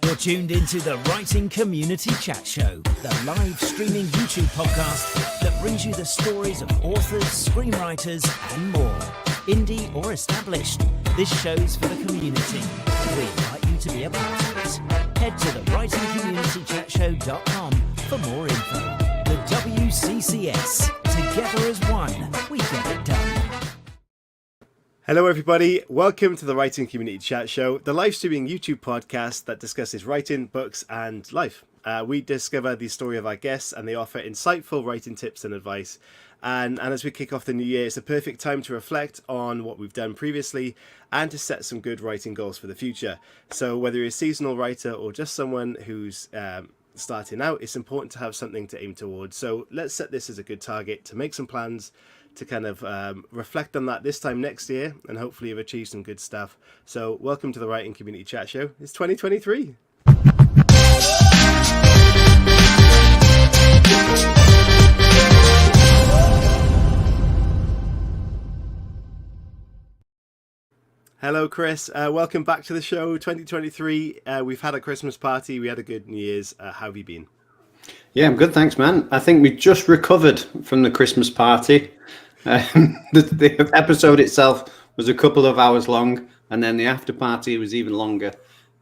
You're tuned into the Writing Community Chat Show, the live streaming YouTube podcast that brings you the stories of authors, screenwriters, and more. Indie or established, this show's for the community. We invite you to be a part of it. Head to thewritingcommunitychatshow.com for more info. The WCCS. Together as one, we get it done. Hello everybody, welcome to the Writing Community Chat Show, the live streaming YouTube podcast that discusses writing, books and life. We discover the story of our guests and they offer insightful writing tips and advice. And as we kick off the new year, it's a perfect time to reflect on what we've done previously and to set some good writing goals for the future. So whether you're a seasonal writer or just someone who's starting out, it's important to have something to aim towards. So let's set this as a good target to make some plans to kind of reflect on that this time next year, and hopefully you've achieved some good stuff. So welcome to the Writing Community Chat Show. It's 2023. Hello, Chris. Welcome back to the show. 2023. We've had a Christmas party. We had a good New Year's. How have you been? Yeah, I'm good, thanks, man. I think we just recovered from the Christmas party. The episode itself was a couple of hours long, and then the after party was even longer.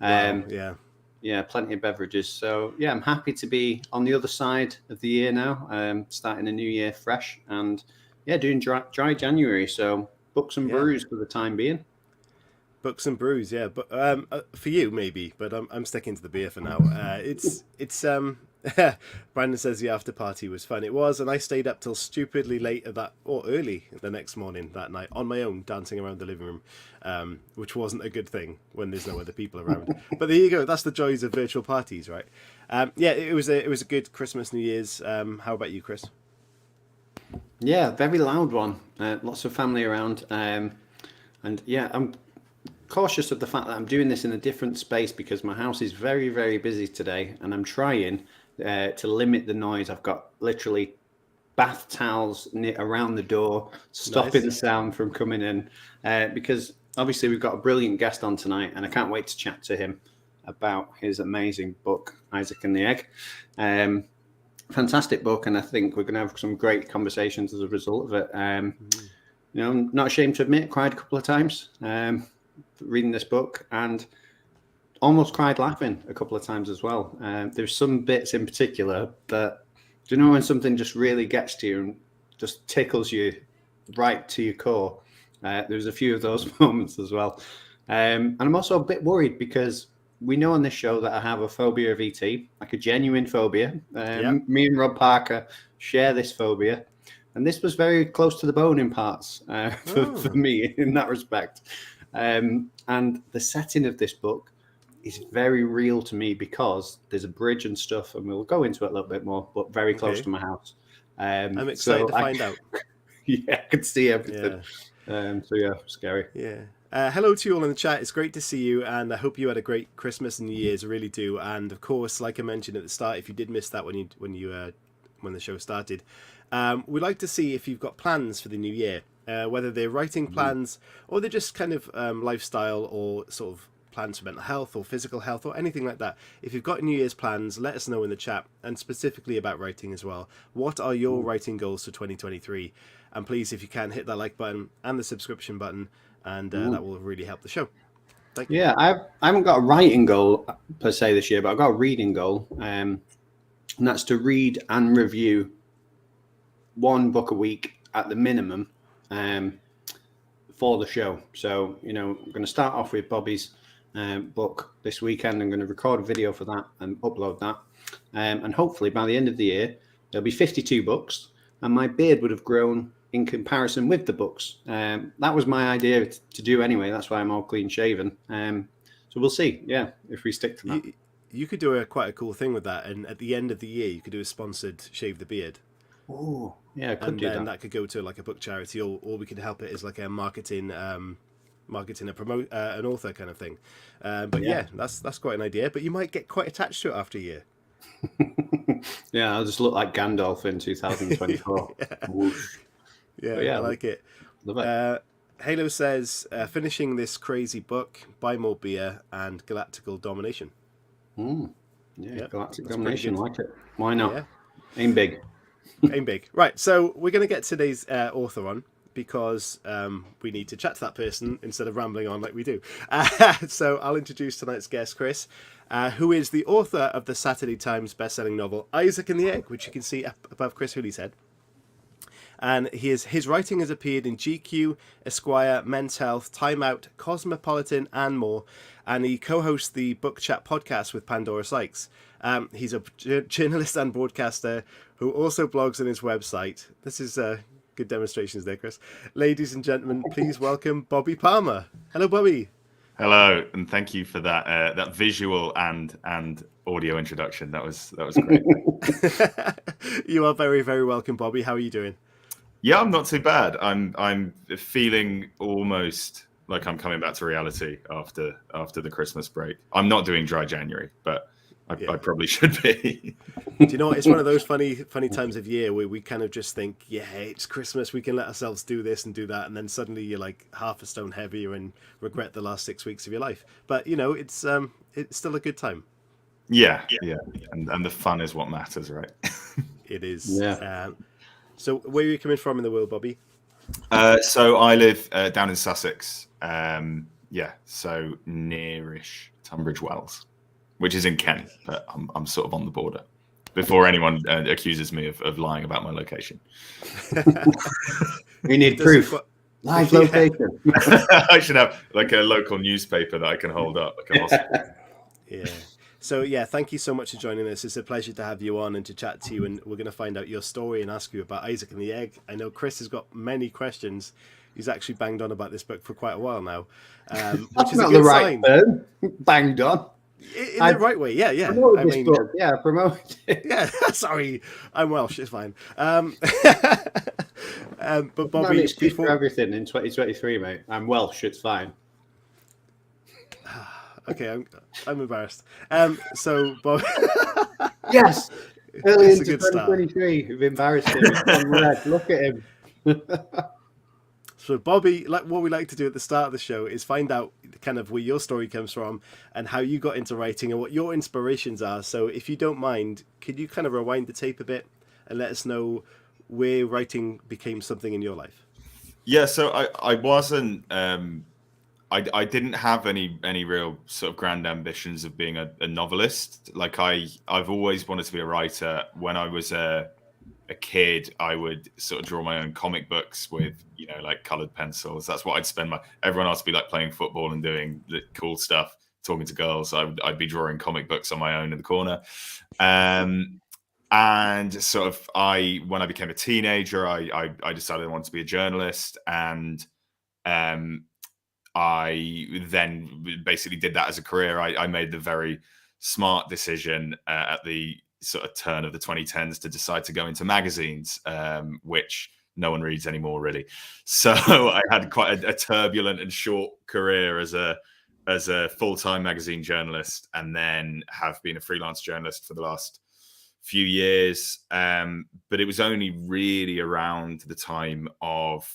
Wow, yeah, plenty of beverages. So yeah, I'm happy to be on the other side of the year now, starting a new year fresh, and yeah, doing dry January. So books and brews for the time being. Books and brews, yeah. But for you maybe, but I'm sticking to the beer for now. It's Brandon says the after party was fun. It was, and I stayed up till stupidly late early the next morning that night on my own, dancing around the living room, which wasn't a good thing when there's no other people around. But there you go. That's the joys of virtual parties, right? Yeah, it was a good Christmas, New Year's. How about you, Chris? Yeah, very loud one. Lots of family around, and yeah, I'm cautious of the fact that I'm doing this in a different space because my house is very, very busy today, and I'm trying to limit the noise. I've got literally bath towels around the door, stopping the sound from coming in, because obviously we've got a brilliant guest on tonight, and I can't wait to chat to him about his amazing book, Isaac and the Egg. Fantastic book, and I think we're going to have some great conversations as a result of it. You know, I'm not ashamed to admit, cried a couple of times reading this book, and almost cried laughing a couple of times as well. There's some bits in particular that, do you know when something just really gets to you and just tickles you right to your core? There's a few of those moments as well. And I'm also a bit worried because we know on this show that I have a phobia of ET, like a genuine phobia. Me and Rob Parker share this phobia. And this was very close to the bone in parts for me in that respect. And the setting of this book is very real to me because there's a bridge and stuff, and we'll go into it a little bit more, but very close to my house. I'm excited to find out. Yeah, I can see everything. So yeah, scary. Yeah. Hello to you all in the chat. It's great to see you, and I hope you had a great Christmas and New Year's. I really do. And of course, like I mentioned at the start, if you did miss that when the show started, we'd like to see if you've got plans for the new year, whether they're writing plans or they're just kind of lifestyle or sort of plans for mental health or physical health or anything like that. If you've got New Year's plans, let us know in the chat, and specifically about writing as well. What are your writing goals for 2023? And please, if you can, hit that like button and the subscription button, and that will really help the show. Thank you. Yeah, I haven't got a writing goal per se this year, but I've got a reading goal, and that's to read and review one book a week at the minimum for the show. So, you know, I'm going to start off with Bobby's book this weekend. I'm going to record a video for that and upload that. And hopefully by the end of the year, there'll be 52 books, and my beard would have grown in comparison with the books. That was my idea to do anyway. That's why I'm all clean shaven. So we'll see. Yeah, if we stick to that. You could do quite a cool thing with that. And at the end of the year, you could do a sponsored Shave the Beard. Oh, yeah, I could do that. And that could go to like a book charity, or we could help it as like a marketing promote an author kind of thing. But yeah, that's quite an idea. But you might get quite attached to it after a year. Yeah, I'll just look like Gandalf in 2024. Yeah, I like it. Love it. Halo says, finishing this crazy book, buy more beer, and galactical domination. Yeah, Yep, galactic that's domination, pretty like it. Why not? Yeah. Aim big. Aim big. Right, so we're going to get today's author on because we need to chat to that person instead of rambling on like we do. So I'll introduce tonight's guest, Chris, who is the author of the Saturday Times bestselling novel Isaac and the Egg, which you can see up above Chris Hooley's head. And his writing has appeared in GQ, Esquire, Men's Health, Time Out, Cosmopolitan and More, and he co-hosts the Book Chat podcast with Pandora Sykes. He's a journalist and broadcaster who also blogs on his website. This is good demonstrations there, Chris. Ladies and gentlemen, please welcome Bobby Palmer. Hello, Bobby. Hello, and thank you for that that visual and audio introduction. That was great. You are very, very welcome, Bobby. How are you doing? Yeah, I'm not too bad. I'm feeling almost like I'm coming back to reality after the Christmas break. I'm not doing dry January, but I probably should be. Do you know what? It's one of those funny times of year where we kind of just think, yeah, it's Christmas, we can let ourselves do this and do that, and then suddenly you're like half a stone heavier and regret the last 6 weeks of your life. But you know, it's still a good time. Yeah. And the fun is what matters, right? It is. Yeah. So where are you coming from in the world, Bobby? So I live down in Sussex. So nearish Tunbridge Wells, which is in Kent, but I'm sort of on the border. Before anyone accuses me of lying about my location. We need proof. Live location. I should have like a local newspaper that I can hold up, like a hospital. Yeah. So yeah, thank you so much for joining us. It's a pleasure to have you on and to chat to you, and we're going to find out your story and ask you about Isaac and the Egg. I know Chris has got many questions. He's actually banged on about this book for quite a while now, which is a good sign. Term. Banged on. In the right way, yeah. I mean, book. Yeah, promote it. Yeah, sorry, I'm Welsh. It's fine. But Bobby, for everything in 2023, mate. I'm Welsh. It's fine. Okay, I'm embarrassed. So Bob, yes, early It's a into good start. 2023, we've embarrassed him. Look at him. So Bobby, like what we like to do at the start of the show is find out kind of where your story comes from and how you got into writing and what your inspirations are. So if you don't mind, could you kind of rewind the tape a bit and let us know where writing became something in your life? Yeah, so I wasn't. I didn't have any real sort of grand ambitions of being a novelist. Like I've always wanted to be a writer. When I was a kid, I would sort of draw my own comic books with, like colored pencils. That's what I'd spend everyone else would be like playing football and doing the cool stuff, talking to girls. I'd be drawing comic books on my own in the corner. And sort of when I became a teenager, I decided I wanted to be a journalist, and I then basically did that as a career. I made the very smart decision at the sort of turn of the 2010s to decide to go into magazines, which no one reads anymore, really. So I had quite a turbulent and short career as a full-time magazine journalist, and then have been a freelance journalist for the last few years. But it was only really around the time of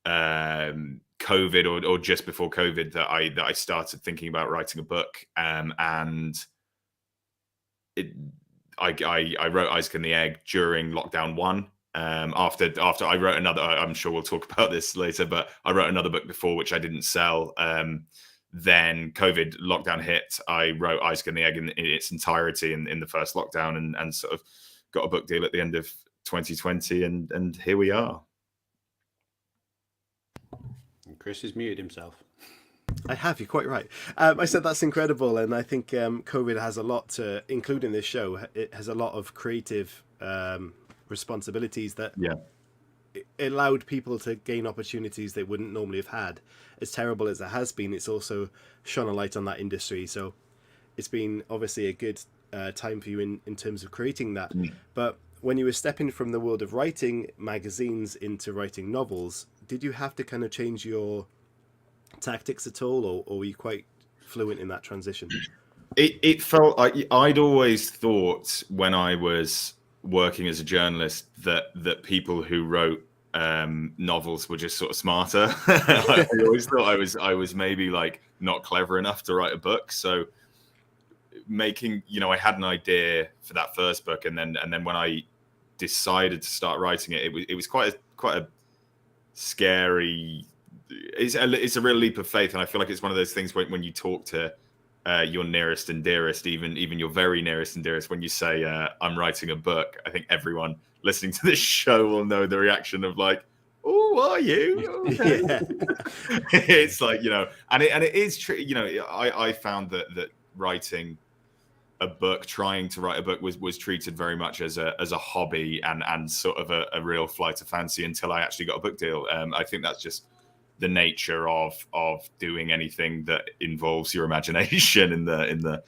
COVID or just before COVID that I started thinking about writing a book, and I wrote Isaac and the Egg during lockdown 1. After I wrote another, I'm sure we'll talk about this later, but I wrote another book before which I didn't sell. Then COVID lockdown hit. I wrote Isaac and the Egg in its entirety in the first lockdown, and sort of got a book deal at the end of 2020, and here we are. Chris has muted himself. I have, you're quite right. I said that's incredible, and I think COVID has a lot to include in this show. It has a lot of creative responsibilities that it allowed people to gain opportunities they wouldn't normally have had. As terrible as it has been, it's also shone a light on that industry. So it's been obviously a good time for you in terms of creating that. But when you were stepping from the world of writing magazines into writing novels, did you have to kind of change your tactics at all, or were you quite fluent in that transition? It felt like I'd always thought when I was working as a journalist that people who wrote novels were just sort of smarter. I always thought I was maybe like not clever enough to write a book. So making, I had an idea for that first book, and then when I decided to start writing it, it was quite a scary. It's a real leap of faith, and I feel like it's one of those things when you talk to your nearest and dearest, even your very nearest and dearest, when you say I'm writing a book, I think everyone listening to this show will know the reaction of like, oh, are you? Okay. Yeah. It's like, and it is true. I found that writing a book, trying to write a book was treated very much as a hobby and sort of a real flight of fancy until I actually got a book deal. I think that's just the nature of doing anything that involves your imagination in the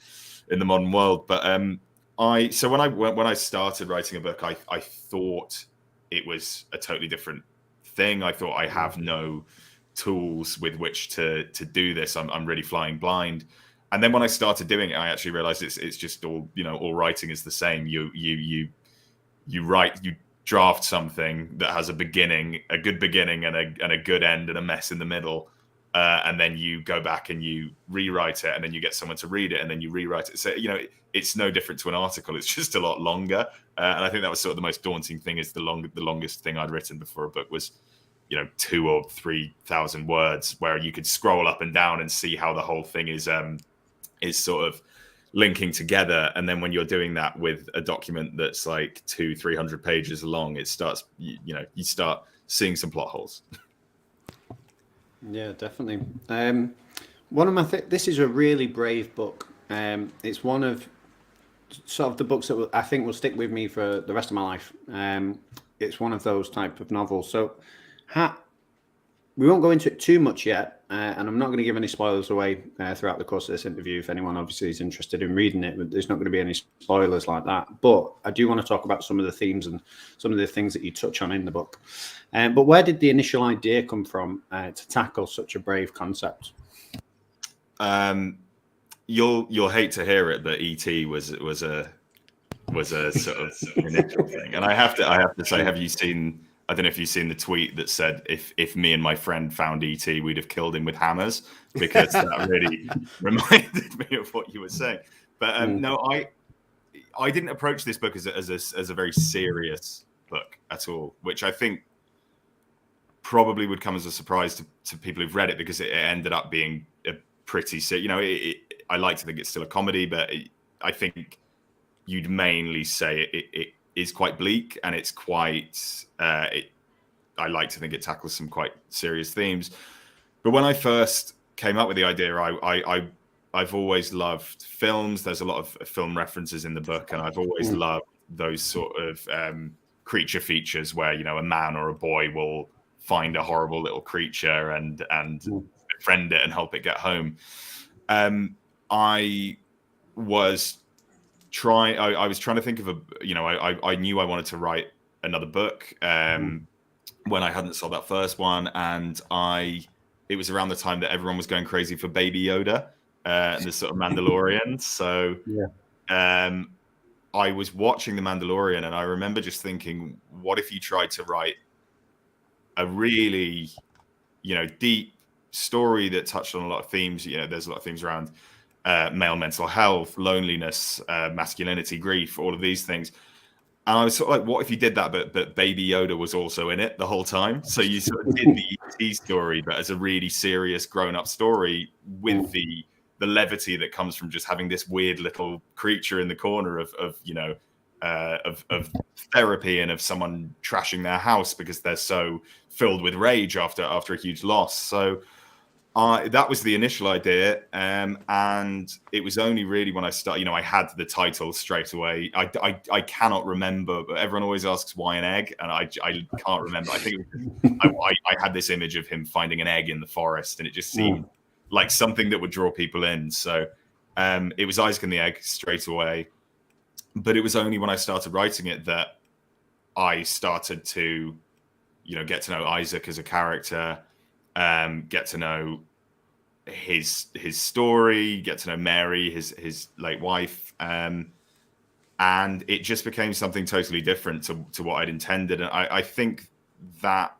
modern world. But when I started writing a book, I thought it was a totally different thing. I thought I have no tools with which to do this. I'm really flying blind. And then when I started doing it, I actually realized it's just all writing is the same. You write, you draft something that has a beginning, a good beginning, and a good end, and a mess in the middle, and then you go back and you rewrite it, and then you get someone to read it, and then you rewrite it. So it's no different to an article. It's just a lot longer, and I think that was sort of the most daunting thing. Is the longest thing I'd written before a book was 2,000 or 3,000 words, where you could scroll up and down and see how the whole thing is sort of linking together. And then when you're doing that with a document that's like 200-300 pages long, it starts, you start seeing some plot holes. Yeah, definitely. One of this is a really brave book. It's one of sort of the books that I think will stick with me for the rest of my life. It's one of those type of novels. So we won't go into it too much yet, and I'm not going to give any spoilers away throughout the course of this interview. If anyone obviously is interested in reading it, there's not going to be any spoilers like that. But I do want to talk about some of the themes and some of the things that you touch on in the book. But where did the initial idea come from to tackle such a brave concept? You'll hate to hear it, but E.T. was a sort of initial thing, and I have to say, have you seen? I don't know if you've seen the tweet that said, if me and my friend found E.T., we'd have killed him with hammers, because that really reminded me of what you were saying. But no, I didn't approach this book as a very serious book at all, which I think probably would come as a surprise to people who've read it, because it ended up being a pretty I like to think it's still a comedy, but I think you'd mainly say it is quite bleak, and it's quite I like to think it tackles some quite serious themes. But when I first came up with the idea, I've always loved films. There's a lot of film references in the book, and I've always loved those sort of creature features where a man or a boy will find a horrible little creature and befriend it and help it get home. I was trying to think of I knew I wanted to write another book when I hadn't sold that first one, and it was around the time that everyone was going crazy for Baby Yoda and the sort of Mandalorian. So I was watching the Mandalorian, and I remember just thinking, what if you tried to write a really deep story that touched on a lot of themes? There's a lot of themes around male mental health, loneliness, masculinity, grief, all of these things. And I was sort of like, what if you did that, but Baby Yoda was also in it the whole time? So you sort of did the E.T. story, but as a really serious grown-up story with the levity that comes from just having this weird little creature in the corner of therapy, and of someone trashing their house because they're so filled with rage after a huge loss. So that was the initial idea, and it was only really when I started, I had the title straight away. I cannot remember, but everyone always asks why an egg, and I can't remember. I think I had this image of him finding an egg in the forest, and it just seemed like something that would draw people in. So it was Isaac and the Egg straight away. But it was only when I started writing it that I started to, get to know Isaac as a character, get to know his story, get to know Mary, his late wife, and it just became something totally different to what I'd intended. And I think that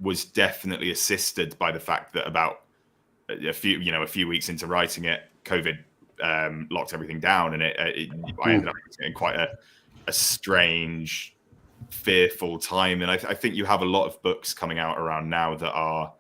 was definitely assisted by the fact that about a few weeks into writing it, COVID locked everything down, and I ended up getting quite a strange, fearful time. And I think you have a lot of books coming out around now that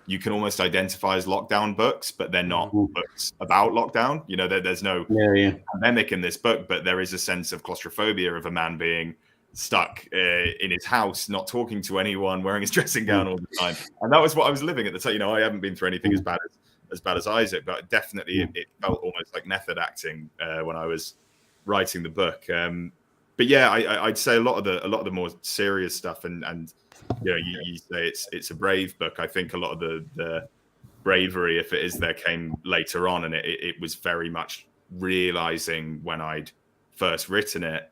you can almost identify as lockdown books, but they're not books about lockdown. You know, there's no pandemic in this book, but there is a sense of claustrophobia of a man being stuck in his house, not talking to anyone, wearing his dressing gown all the time. And that was what I was living at the time. You know, I haven't been through anything as bad as Isaac, but definitely it felt almost like method acting when I was writing the book. But yeah, I'd say a lot of the more serious stuff, and you know, you say it's a brave book. I think a lot of the bravery, if it is there, came later on, and it was very much realizing when I'd first written it,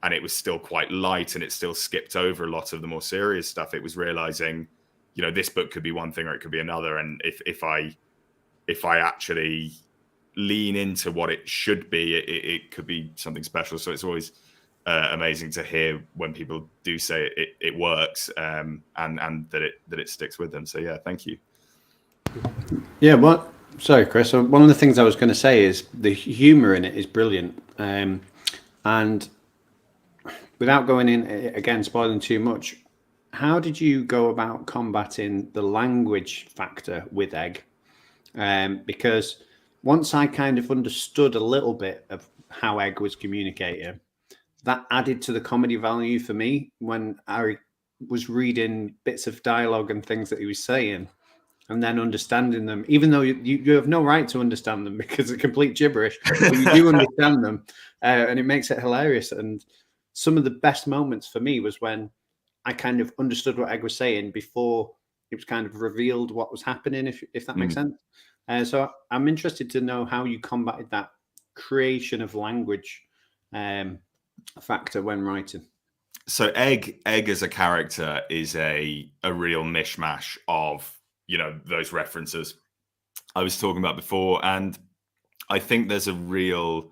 and it was still quite light, and it still skipped over a lot of the more serious stuff. It was realizing, you know, this book could be one thing or it could be another, and if I actually lean into what it should be, it could be something special. So it's always amazing to hear when people do say it works, and that it sticks with them. So yeah, thank you. Yeah, well, sorry, Chris. One of the things I was going to say is the humor in it is brilliant, and without going in again, spoiling too much, how did you go about combating the language factor with Egg? Because once I kind of understood a little bit of how Egg was communicating, that added to the comedy value for me when I was reading bits of dialogue and things that he was saying, and then understanding them, even though you have no right to understand them because it's complete gibberish, but you do understand them, and it makes it hilarious. And some of the best moments for me was when I kind of understood what Egg was saying before it was kind of revealed what was happening, if that makes sense. So I'm interested to know how you combated that creation of language factor when writing. So Egg as a character is a real mishmash of, you know, those references I was talking about before, and I think there's a real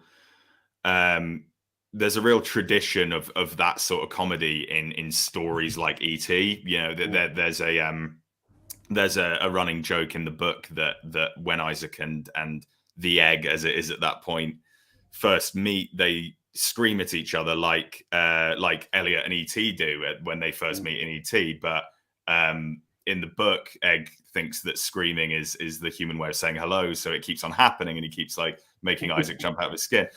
tradition of that sort of comedy in stories like E.T. You know, there's a running joke in the book that when Isaac and the Egg, as it is at that point, first meet, they scream at each other like Elliot and E.T. do when they first meet in E.T. But in the book, Egg thinks that screaming is the human way of saying hello, so it keeps on happening, and he keeps like making Isaac jump out of his skin.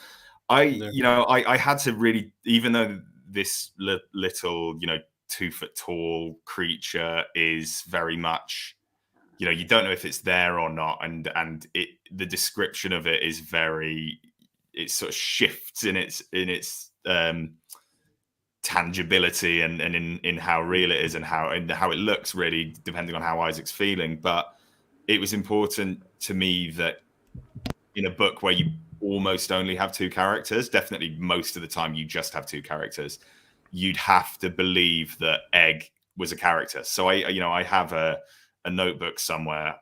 I had to really, even though this little, you know, 2 foot tall creature is very much, you know, you don't know if it's there or not, and the description of it is very, it sort of shifts in its tangibility and in how real it is and how it looks, really depending on how Isaac's feeling. But it was important to me that in a book where you almost only have 2 characters, definitely most of the time you just have 2 characters, you'd have to believe that Egg was a character. So I have a notebook somewhere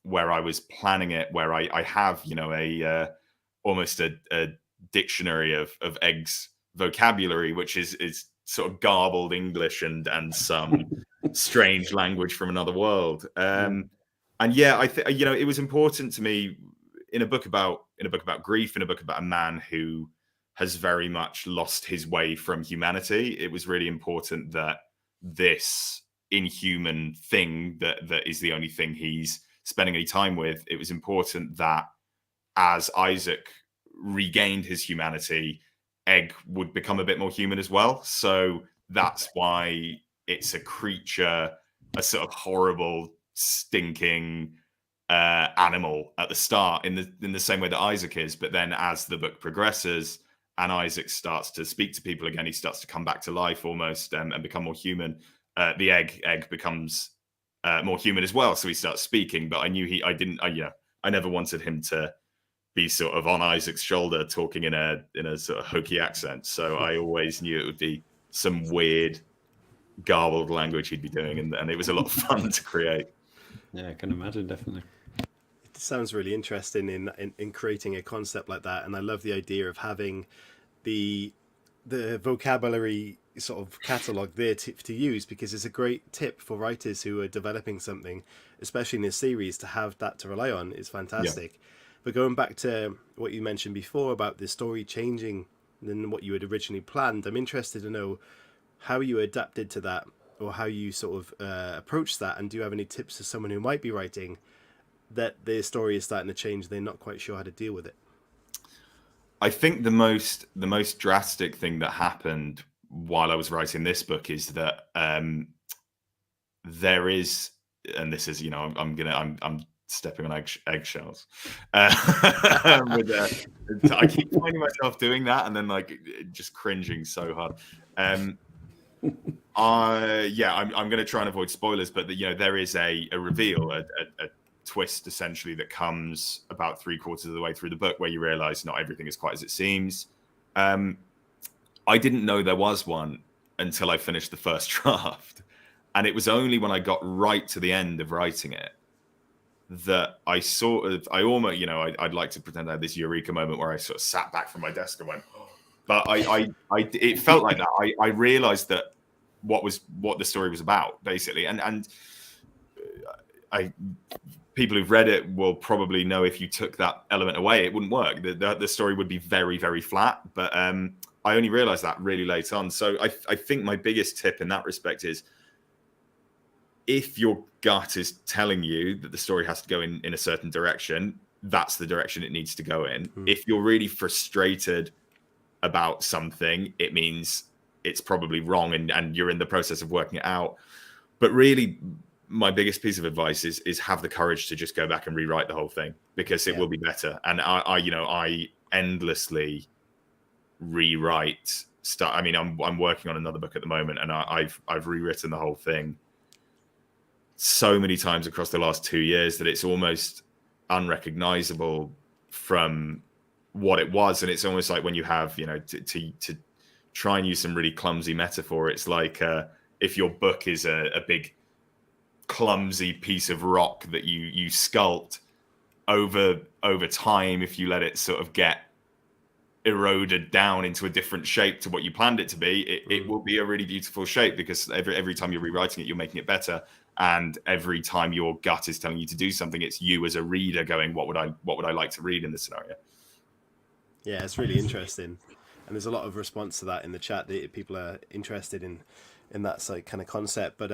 where I was planning it, where I have, you know, almost a dictionary of Egg's vocabulary, which is sort of garbled English and some strange language from another world. And yeah, I think, you know, it was important to me in a book about grief, in a book about a man who has very much lost his way from humanity. It was really important that this inhuman thing that is the only thing he's spending any time with, it was important that as Isaac regained his humanity, Egg would become a bit more human as well. So that's why it's a creature, a sort of horrible, stinking animal at the start, in the same way that Isaac is. But then as the book progresses and Isaac starts to speak to people again, he starts to come back to life almost, and become more human. The egg becomes more human as well, so he starts speaking. But I knew I never wanted him to be sort of on Isaac's shoulder talking in a sort of hokey accent. So I always knew it would be some weird garbled language he'd be doing, and it was a lot of fun to create. Yeah, I can imagine, definitely. It sounds really interesting in creating a concept like that, and I love the idea of having the vocabulary sort of catalog there to use, because it's a great tip for writers who are developing something, especially in a series, to have that to rely on is fantastic. Yeah. But going back to what you mentioned before about the story changing than what you had originally planned, I'm interested to know how you adapted to that, or how you sort of approached that, and do you have any tips to someone who might be writing that their story is starting to change, they're not quite sure how to deal with it? I think the most drastic thing that happened while I was writing this book is that there is, and this is, I'm stepping on eggshells. I keep finding myself doing that, and then like just cringing so hard. I'm going to try and avoid spoilers, but there is a reveal, a twist essentially that comes about 3/4 of the way through the book, where you realize not everything is quite as it seems. I didn't know there was one until I finished the first draft, and it was only when I got right to the end of writing it that I almost, I'd like to pretend I had this eureka moment where I sort of sat back from my desk and went, oh. But it felt like that. I realized that what the story was about, basically, and people who've read it will probably know if you took that element away, it wouldn't work. The story would be very, very flat. But I only realized that really late on. So I think my biggest tip in that respect is, if your gut is telling you that the story has to go in a certain direction, that's the direction it needs to go in. If you're really frustrated about something, it means it's probably wrong, and you're in the process of working it out. But really, my biggest piece of advice is have the courage to just go back and rewrite the whole thing, because it will be better. And I endlessly rewrite stuff. I mean, I'm working on another book at the moment, and I've rewritten the whole thing so many times across the last 2 years that it's almost unrecognizable from what it was. And it's almost like when you have, to try and use some really clumsy metaphor, it's like if your book is a big clumsy piece of rock that you sculpt over time, if you let it sort of get eroded down into a different shape to what you planned it to be, it will be a really beautiful shape, because every time you're rewriting it, you're making it better. And every time your gut is telling you to do something, it's you as a reader going, what would I like to read in this scenario? Yeah, it's really interesting. And there's a lot of response to that in the chat, that people are interested in that kind of concept. But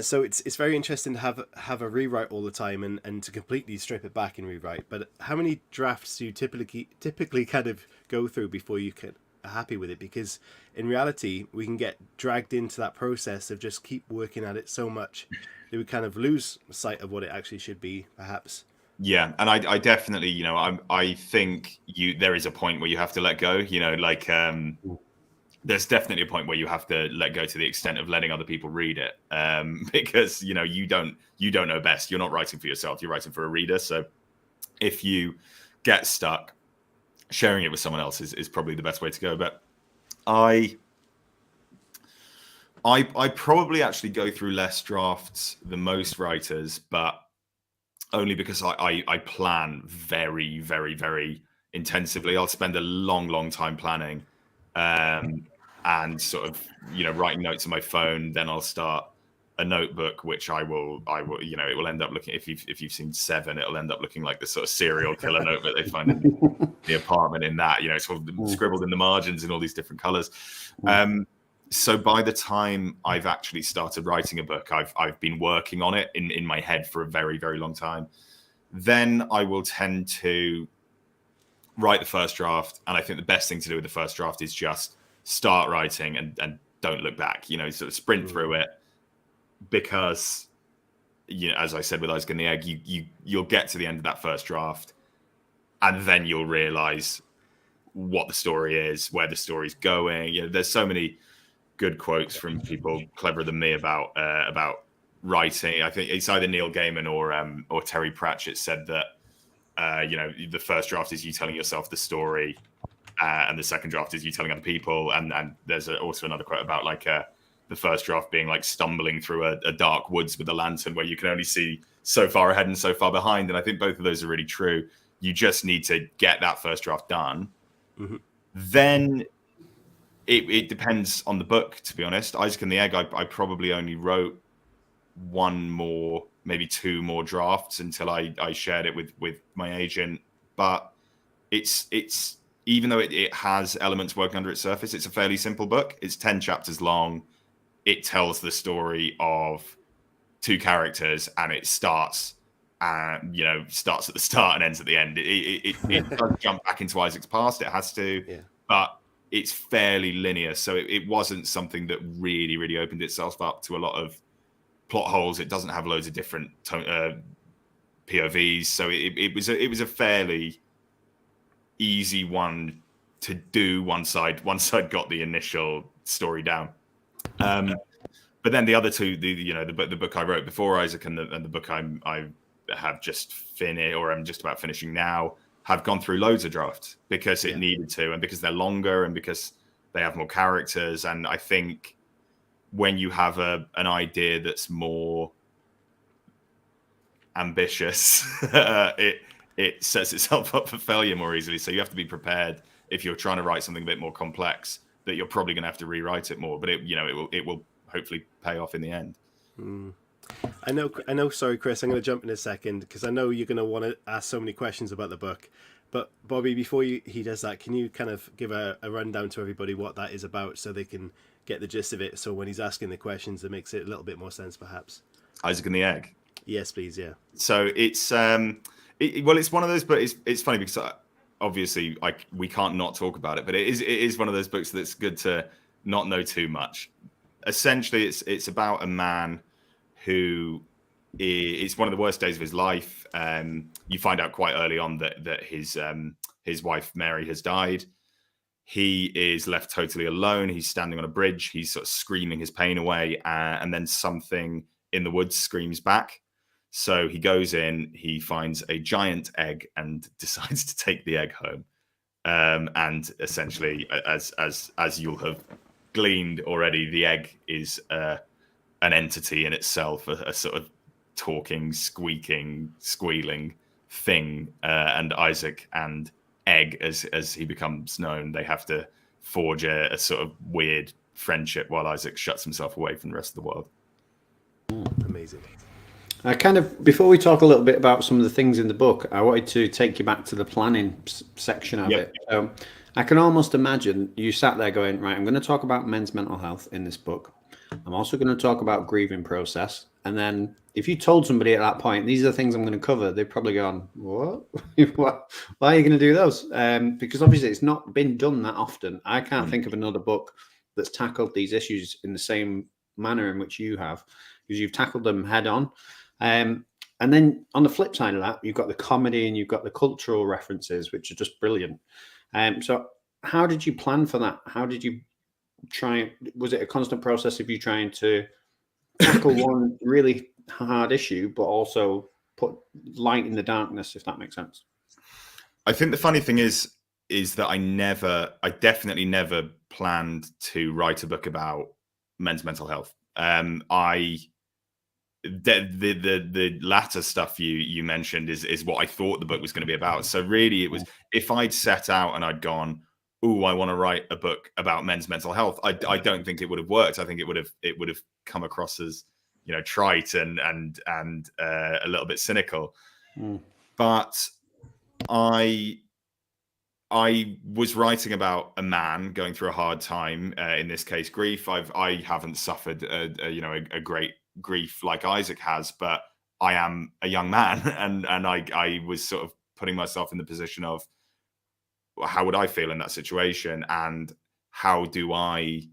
so it's very interesting to have a rewrite all the time, and to completely strip it back and rewrite. But how many drafts do you typically kind of go through before you are happy with it? Because in reality, we can get dragged into that process of just keep working at it so much that we kind of lose sight of what it actually should be, perhaps. Yeah, and I definitely, I think there is a point where you have to let go. There's definitely a point where you have to let go to the extent of letting other people read it, because you don't know best. You're not writing for yourself. You're writing for a reader. So if you get stuck, sharing it with someone else is probably the best way to go. But I probably actually go through less drafts than most writers, but only because I plan very, very, very intensively. I'll spend a long time planning, and sort of, writing notes on my phone. Then I'll start a notebook, which I will, it will end up looking, if you've seen Seven, it'll end up looking like the sort of serial killer notebook they find in the apartment in that, sort of scribbled in the margins in all these different colors. So by the time I've actually started writing a book, I've been working on it in my head for a very, very long time. Then I will tend to write the first draft. And I think the best thing to do with the first draft is just start writing and don't look back, sort of sprint through it. Because, as I said with Isaac and the Egg, you'll get to the end of that first draft, and then you'll realize what the story is, where the story's going. There's so many good quotes from people cleverer than me about writing. I think it's either Neil Gaiman or Terry Pratchett said that the first draft is you telling yourself the story, and the second draft is you telling other people. And there's also another quote about the first draft being like stumbling through a dark woods with a lantern, where you can only see so far ahead and so far behind. And I think both of those are really true. You just need to get that first draft done. Mm-hmm. Then it depends on the book, to be honest. Isaac and the Egg, I probably only wrote one more maybe 2 more drafts until I shared it with my agent. But it's even though it has elements working under its surface, it's a fairly simple book. It's 10 chapters long. It tells the story of 2 characters, and it starts at the start and ends at the end. It does jump back into Isaac's past. It has to, but it's fairly linear. So it wasn't something that really, really opened itself up to a lot of plot holes. It doesn't have loads of different POVs. So it was a fairly easy one to do. One side got the initial story down. But then the other 2, the book I wrote before Isaac and the book I have just finished, or I'm just about finishing now, have gone through loads of drafts because it needed to, and because they're longer, and because they have more characters. And I think when you have an idea that's more ambitious, it sets itself up for failure more easily. So you have to be prepared, if you're trying to write something a bit more complex, that you're probably going to have to rewrite it more. But it will hopefully pay off in the end. I know. Sorry, Chris, I'm going to jump in a second because I know you're going to want to ask so many questions about the book. But Bobby, before he does that, can you kind of give a rundown to everybody what that is about, so they can get the gist of it? So when he's asking the questions, it makes it a little bit more sense, perhaps. Isaac and the Egg. Yes, please. Yeah. So it's it's one of those, but it's funny because obviously we can't not talk about it, but it is one of those books that's good to not know too much. Essentially, it's about a man who it's one of the worst days of his life. You find out quite early on that his wife Mary has died. He is left totally alone. He's standing on a bridge. He's sort of screaming his pain away, and then something in the woods screams back. So he goes in. He finds a giant egg and decides to take the egg home. And essentially, as you'll have gleaned already, the egg is an entity in itself, a sort of talking, squeaking, squealing thing. And Isaac and Egg, as he becomes known, they have to forge a sort of weird friendship while Isaac shuts himself away from the rest of the world. Amazing. Before we talk a little bit about some of the things in the book, I wanted to take you back to the planning section of it. I can almost imagine you sat there going, right, I'm going to talk about men's mental health in this book. I'm also going to talk about grieving process. And then if you told somebody at that point, these are the things I'm going to cover, they'd probably go on, what? Why are you going to do those? Because obviously it's not been done that often. I can't think of another book that's tackled these issues in the same manner in which you have, because you've tackled them head on. And then on the flip side of that, you've got the comedy and you've got the cultural references, which are just brilliant. So how did you plan for that? How did you was it a constant process of you trying to tackle one really hard issue, but also put light in the darkness, if that makes sense? I think the funny thing is that I definitely never planned to write a book about men's mental health. The latter stuff you mentioned is what I thought the book was going to be about. So really it was, if I'd set out and I'd gone, oh, I want to write a book about men's mental health, I don't think it would have worked. I think it would have come across as, trite and a little bit cynical. But I was writing about a man going through a hard time, in this case grief. I haven't suffered a great grief like Isaac has, but I am a young man, and I was sort of putting myself in the position of, how would I feel in that situation, and how do I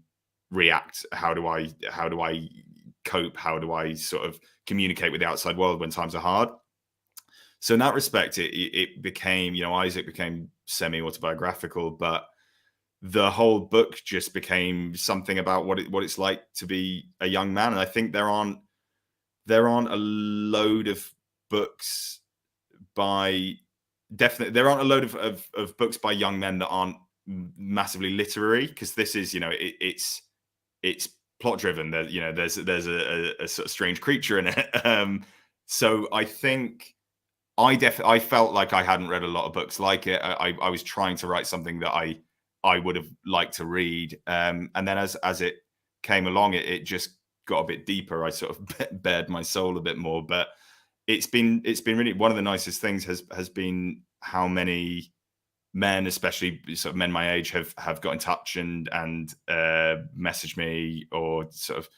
react? How do I cope? How do I sort of communicate with the outside world when times are hard? So in that respect, it became, Isaac became semi-autobiographical, but the whole book just became something about what it's like to be a young man. And I think there aren't a load of books there aren't a load of books by young men that aren't massively literary, because this is, it's plot driven. There's a sort of strange creature in it. So I think I felt like I hadn't read a lot of books like it. I was trying to write something that I would have liked to read. And then as it came along, it just got a bit deeper, I sort of bared my soul a bit more. But it's been really one of the nicest things has been how many men, especially sort of men my age, have got in touch and messaged me or sort of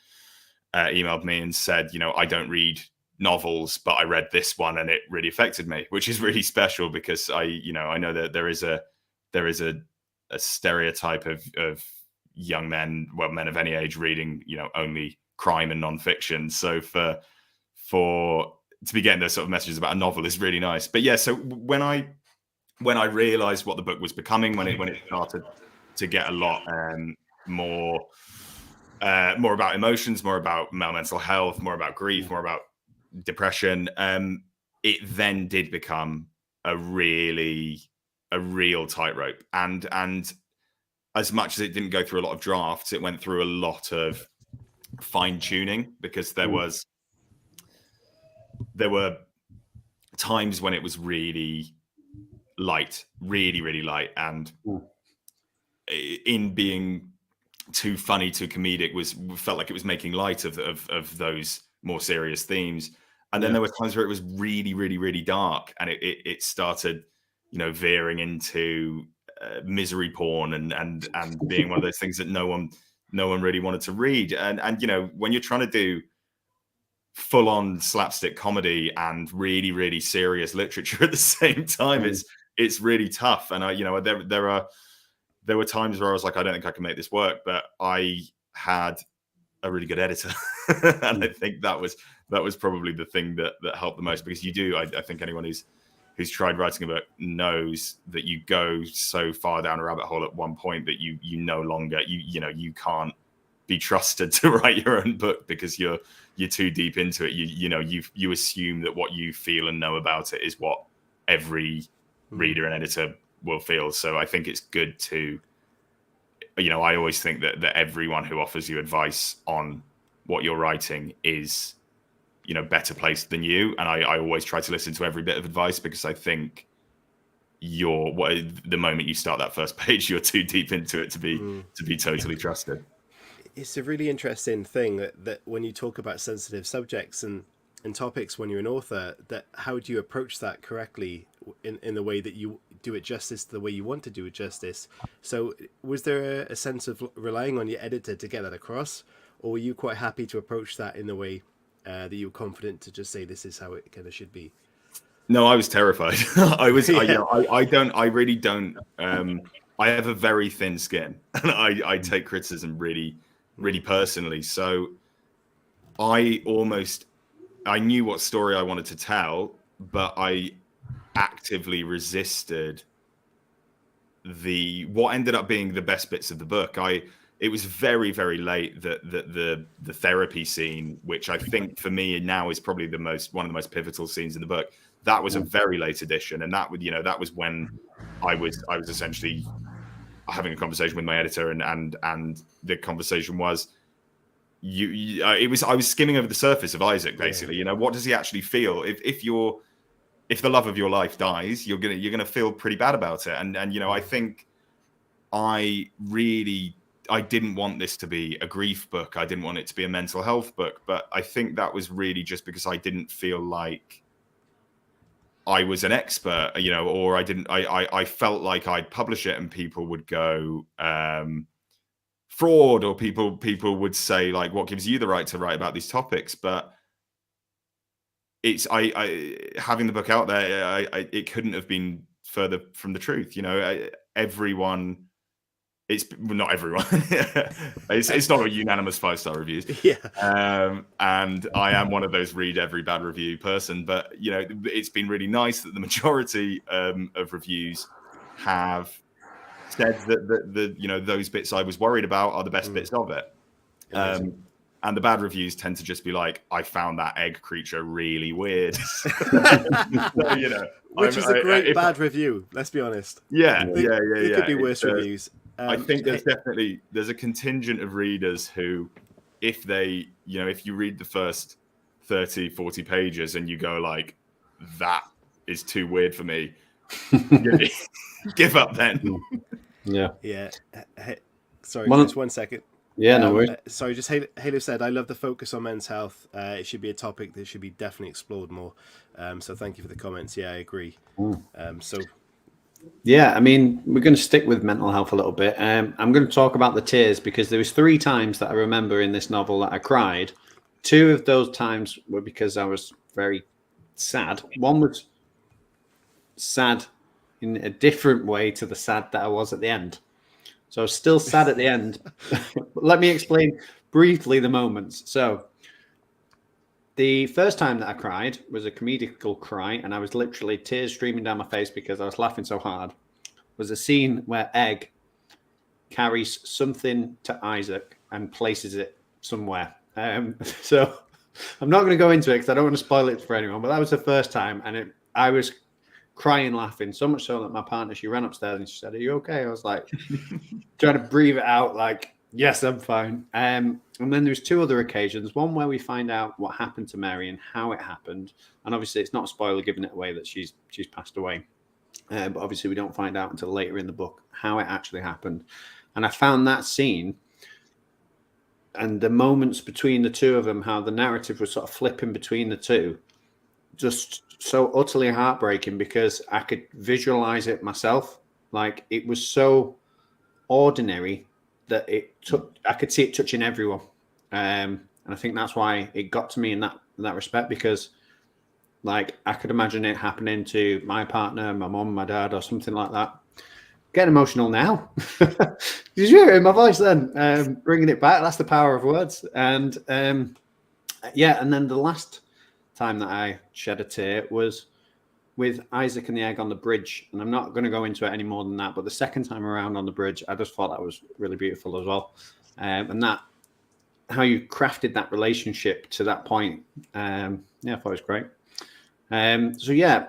emailed me and said, I don't read novels, but I read this one and it really affected me, which is really special because I know that there is a stereotype of young men, well, men of any age reading, only crime and nonfiction. So to be getting those sort of messages about a novel is really nice. But yeah, so when I realized what the book was becoming, when it started to get a lot more about emotions, more about male mental health, more about grief, more about depression, it then did become a real tightrope. And as much as it didn't go through a lot of drafts, it went through a lot of fine tuning because there were times when it was really light, really light, and in being too funny, too comedic felt like it was making light of those more serious themes. And then there were times where it was really dark, and it started, veering into misery porn and being one of those things that no one really wanted to read. And when you're trying to do full-on slapstick comedy and really serious literature at the same time, it's really tough. And there were times where I was like, I don't think I can make this work, but I had a really good editor. And I think that was probably the thing that helped the most, because I think anyone who's tried writing a book knows that you go so far down a rabbit hole at one point that you no longer, you can't be trusted to write your own book because you're too deep into it. You assume that what you feel and know about it is what every reader and editor will feel. So I think it's good to, I always think that everyone who offers you advice on what you're writing is, better placed than you. And I always try to listen to every bit of advice, because I think the moment you start that first page, you're too deep into it to be totally trusted. It's a really interesting thing that when you talk about sensitive subjects and topics when you're an author, that how do you approach that correctly in the way that you do it justice, the way you want to do it justice? So was there a sense of relying on your editor to get that across, or were you quite happy to approach that in the way that you were confident to just say this is how it kind of should be? No, I was terrified. I really don't. I have a very thin skin, and I take criticism really personally. So I knew what story I wanted to tell, but I actively resisted what ended up being the best bits of the book. It was very late that the therapy scene, which I think for me now is probably one of the most pivotal scenes in the book, that was a very late addition, and that was when I was essentially having a conversation with my editor, and the conversation was, I was skimming over the surface of Isaac, basically. What does he actually feel if the love of your life dies? You're gonna feel pretty bad about it, and I think I didn't want this to be a grief book. I didn't want it to be a mental health book, but I think that was really just because I didn't feel like I was an expert, or I felt like I'd publish it and people would go fraud, or people would say, like, what gives you the right to write about these topics? But it's having the book out there, it couldn't have been further from the truth. Everyone. It's not everyone. It's not a unanimous 5-star reviews. Yeah. And I am one of those read every bad review person. But it's been really nice that the majority of reviews have said that those bits I was worried about are the best bits of it. And the bad reviews tend to just be like, I found that egg creature really weird. Which is a great bad review. Let's be honest. Yeah. It could be worse reviews. I think there's a contingent of readers who, if you read the first 30, 40 pages and you go like, that is too weird for me, give up then. Yeah. Yeah. Hey, sorry, just 1 second. Yeah, no worries. Sorry, just Halo said, I love the focus on men's health. It should be a topic that should be definitely explored more. So thank you for the comments. Yeah, I agree. Yeah, I mean, we're going to stick with mental health a little bit. I'm going to talk about the tears because there was 3 times that I remember in this novel that I cried. 2 of those times were because I was very sad. One was sad in a different way to the sad that I was at the end. So I was still sad at the end. But let me explain briefly the moments. So the first time that I cried was a comedical cry, and I was literally tears streaming down my face because I was laughing so hard. Was a scene where Egg carries something to Isaac and places it somewhere. So I'm not going to go into it because I don't want to spoil it for anyone, but that was the first time, and I was crying, laughing, so much so that my partner, she ran upstairs and she said, "Are you okay?" I was like, trying to breathe it out, like, yes, I'm fine. And then there's 2 other occasions, one where we find out what happened to Mary and how it happened. And obviously it's not a spoiler giving it away that she's passed away. But obviously we don't find out until later in the book how it actually happened. And I found that scene and the moments between the 2 of them, how the narrative was sort of flipping between the 2, just so utterly heartbreaking because I could visualize it myself. Like, it was so ordinary that I could see it touching everyone. And I think that's why it got to me in that respect, because like I could imagine it happening to my partner, my mom, my dad, or something like that. Getting emotional now. Did you hear it in my voice then? Bringing it back. That's the power of words. And yeah, and then the last time that I shed a tear was with Isaac and the egg on the bridge. And I'm not going to go into it any more than that, but the second time around on the bridge, I just thought that was really beautiful as well. And that, how you crafted that relationship to that point, yeah, I thought it was great. So yeah,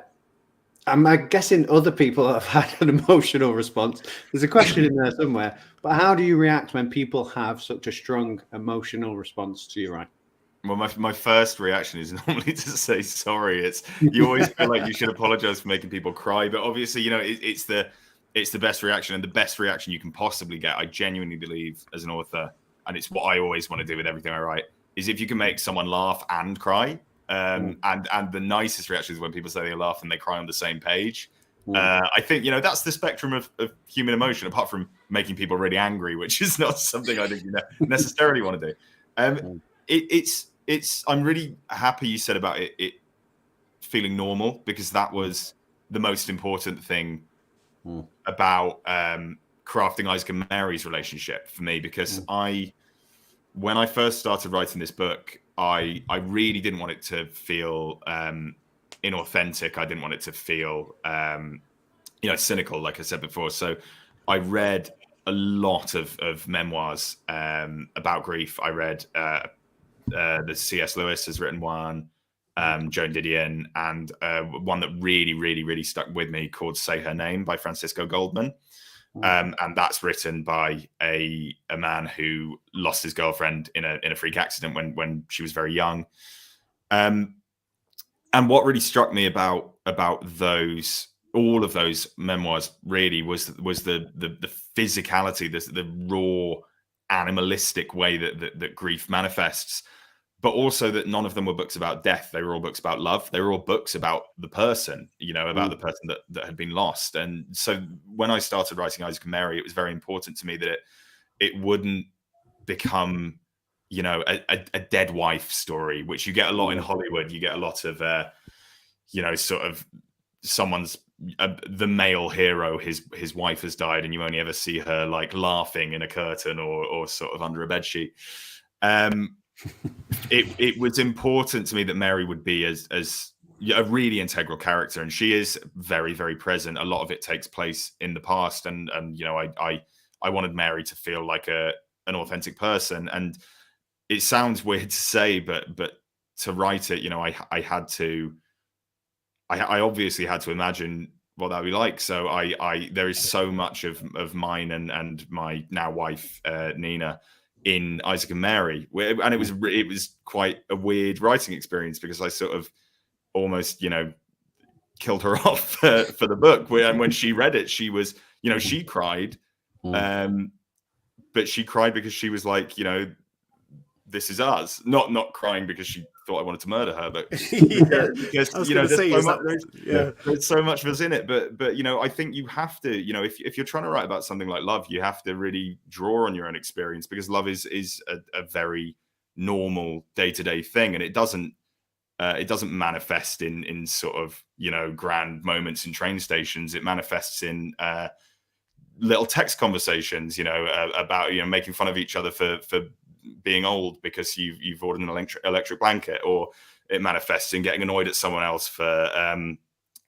I'm guessing other people have had an emotional response. There's a question in there somewhere, but how do you react when people have such a strong emotional response to you, right? Well, my first reaction is normally to say sorry. You always feel like you should apologize for making people cry, but obviously, it's the best reaction and the best reaction you can possibly get. I genuinely believe as an author, and it's what I always want to do with everything I write, is if you can make someone laugh and cry. And the nicest reaction is when people say they laugh and they cry on the same page. I think, that's the spectrum of human emotion, apart from making people really angry, which is not something I think you necessarily want to do. I'm really happy you said about it feeling normal, because that was the most important thing about crafting Isaac and Mary's relationship for me, because when I first started writing this book, I really didn't want it to feel inauthentic. I didn't want it to feel cynical, like I said before. So I read a lot of memoirs about grief. I read the C.S. Lewis has written one, Joan Didion, and one that really, really, really stuck with me called Say Her Name by Francisco Goldman. And that's written by a man who lost his girlfriend in a freak accident when she was very young. And what really struck me about all of those memoirs really was the physicality, the raw animalistic way that grief manifests, but also that none of them were books about death. They were all books about love. They were all books about the person, about the person that had been lost. And so when I started writing Isaac and Mary, it was very important to me that it wouldn't become, a dead wife story, which you get a lot in Hollywood. You get a lot of, sort of someone's the male hero, his wife has died, and you only ever see her like laughing in a curtain or sort of under a bedsheet. It was important to me that Mary would be as a really integral character, and she is very, very present. A lot of it takes place in the past, and I wanted Mary to feel like an authentic person. And it sounds weird to say, but to write it, I obviously had to imagine what that would be like. So there is so much of mine and my now wife Nina in Isaac and Mary, and it was quite a weird writing experience, because I sort of almost killed her off for the book. And when she read it, she was she cried, but she cried because she was like, this is us. Not crying because she thought I wanted to murder her, but because there's so much of us in it. But I think you have to, if you're trying to write about something like love, you have to really draw on your own experience, because love is a very normal day-to-day thing, and it doesn't manifest in sort of grand moments in train stations. It manifests in little text conversations, about making fun of each other for being old because you've ordered an electric blanket, or it manifests in getting annoyed at someone else for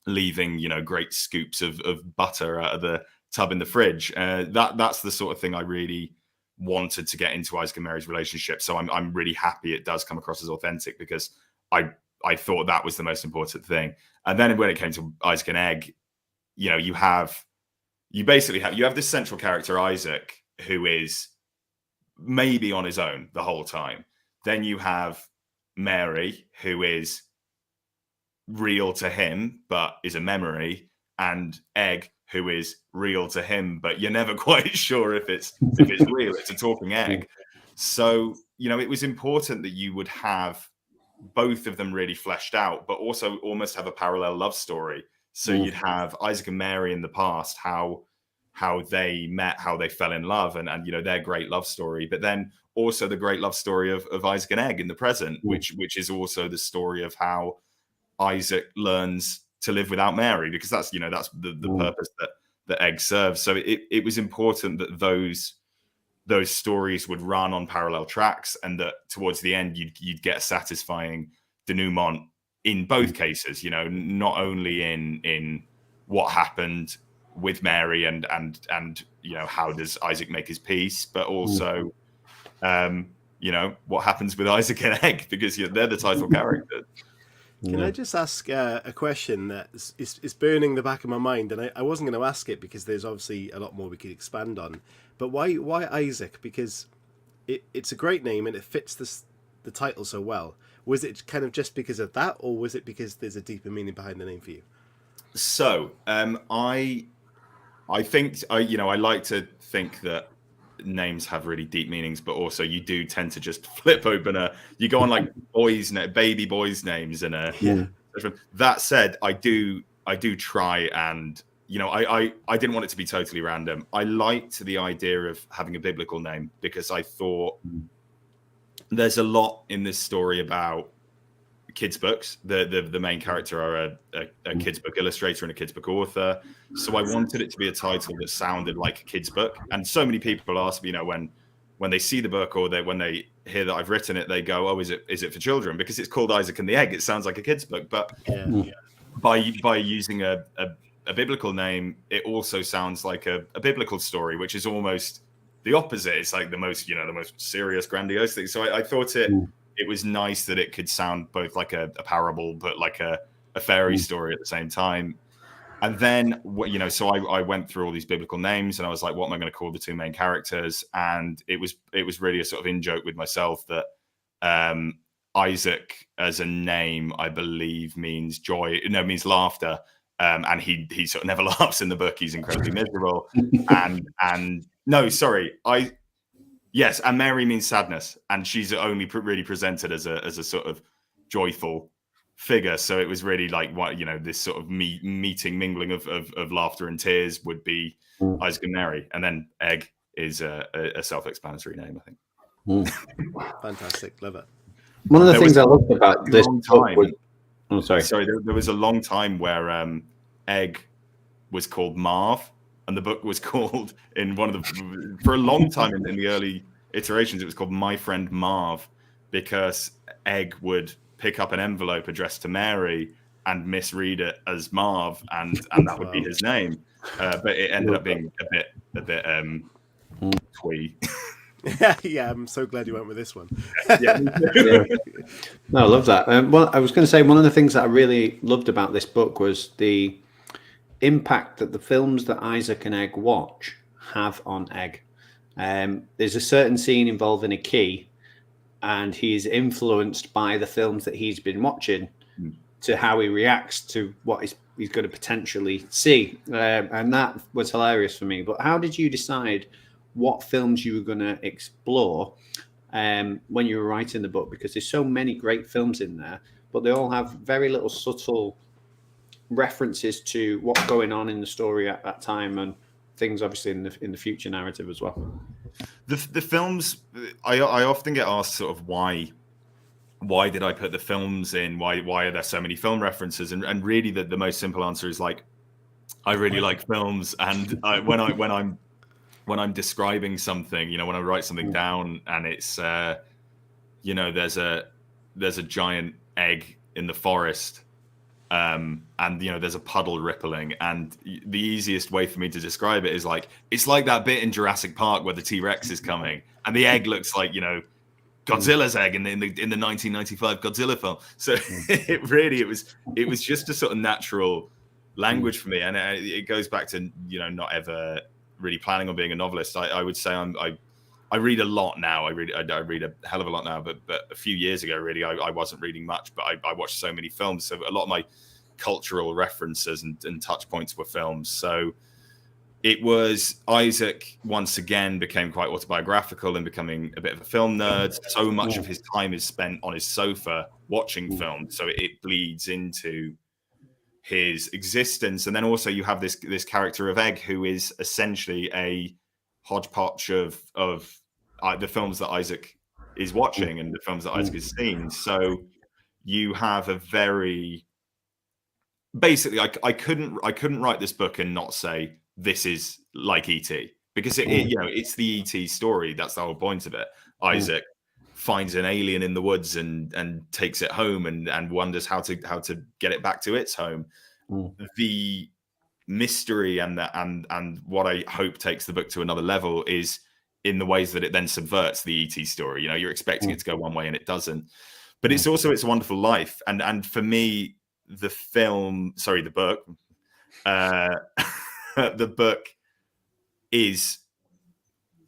leaving great scoops of butter out of the tub in the fridge. That's the sort of thing I really wanted to get into Isaac and Mary's relationship. So I'm really happy it does come across as authentic, because I thought that was the most important thing. And then when it came to Isaac and Egg, you have this central character, Isaac, who is maybe on his own the whole time. Then you have Mary, who is real to him but is a memory, and Egg, who is real to him but you're never quite sure if it's real. It's a talking egg. So it was important that you would have both of them really fleshed out, but also almost have a parallel love story. So you'd have Isaac and Mary in the past, how they met, how they fell in love, and their great love story, but then also the great love story of Isaac and Egg in the present, which is also the story of how Isaac learns to live without Mary, because that's the purpose that Egg serves. So it was important that those stories would run on parallel tracks, and that towards the end you'd get a satisfying denouement in both cases, not only in what happened with Mary and how does Isaac make his peace, but also what happens with Isaac and Egg, because they're the title characters. Can I just ask a question that is burning the back of my mind, and I wasn't going to ask it because there's obviously a lot more we could expand on, but why Isaac? Because it's a great name and it fits the title so well. Was it kind of just because of that, or was it because there's a deeper meaning behind the name for you? So I think I like to think that names have really deep meanings, but also you do tend to just flip open you go on like baby boys names, and that said, I do try, and I didn't want it to be totally random. I liked the idea of having a biblical name, because I thought there's a lot in this story about kids books. The main character are a kids book illustrator and a kids book author, so I wanted it to be a title that sounded like a kids book. And so many people ask me, when they see the book, or when they hear that I've written it, they go, "Oh, is it for children?" Because it's called Isaac and the Egg. It sounds like a kids book, but by using a biblical name, it also sounds like a biblical story, which is almost the opposite. It's like the most serious, grandiose thing. So I thought it was nice that it could sound both like a parable, but like a fairy story at the same time. And then, so I went through all these biblical names, and I was like, what am I going to call the two main characters? And it was really a sort of in-joke with myself that Isaac as a name, I believe, means means laughter. And he sort of never laughs in the book. He's incredibly miserable. And Mary means sadness, and she's only really presented as a sort of joyful figure. So it was really like this sort of mingling of laughter and tears would be Isaac and Mary, and then Egg is a self-explanatory name, I think. Fantastic, love it. One of the things I loved about this book was, there was a long time where Egg was called Marv, and the book was called, for a long time in the early iterations, it was called My Friend Marv, because Egg would pick up an envelope addressed to Mary and misread it as Marv, and that would be his name. But it ended up being a bit twee. Yeah, I'm so glad you went with this one. Yeah. No, I love that. Well, I was going to say, one of the things that I really loved about this book was the impact that the films that Isaac and Egg watch have on Egg. There's a certain scene involving a key, and he's influenced by the films that he's been watching to how he reacts to what he's going to potentially see. And that was hilarious for me. But how did you decide what films you were going to explore when you were writing the book, because there's so many great films in there, but they all have very little subtle references to what's going on in the story at that time, and things obviously in the future narrative as well. The films, I often get asked sort of why did I put the films in? Why are there so many film references? And really the most simple answer is like, I really like films, and when I'm describing something, you know, when I write something down and it's you know, there's a giant egg in the forest, and you know, there's a puddle rippling, and the easiest way for me to describe it is like, it's like that bit in Jurassic Park where the T-Rex is coming and the egg looks like, you know, Godzilla's egg in the 1995 Godzilla film. So it was just a sort of natural language for me, and it goes back to, you know, not ever really planning on being a novelist. I would say I read a lot now. I read a hell of a lot now, but a few years ago, really, I wasn't reading much, but I watched so many films. So a lot of my cultural references and touch points were films. So it was Isaac once again became quite autobiographical and becoming a bit of a film nerd. So much of his time is spent on his sofa watching films, so it bleeds into his existence. And then also you have this character of Egg, who is essentially a hodgepodge of the films that Isaac is watching and the films that Isaac has seen. So you have a very basically, I couldn't write this book and not say this is like E.T. because it you know, it's the E.T. story. That's the whole point of it. Isaac finds an alien in the woods and takes it home and wonders how to get it back to its home. The mystery and what I hope takes the book to another level is in the ways that it then subverts the E.T. story. You know, you're expecting it to go one way and it doesn't. But it's also It's a Wonderful Life. And for me, the book, the book is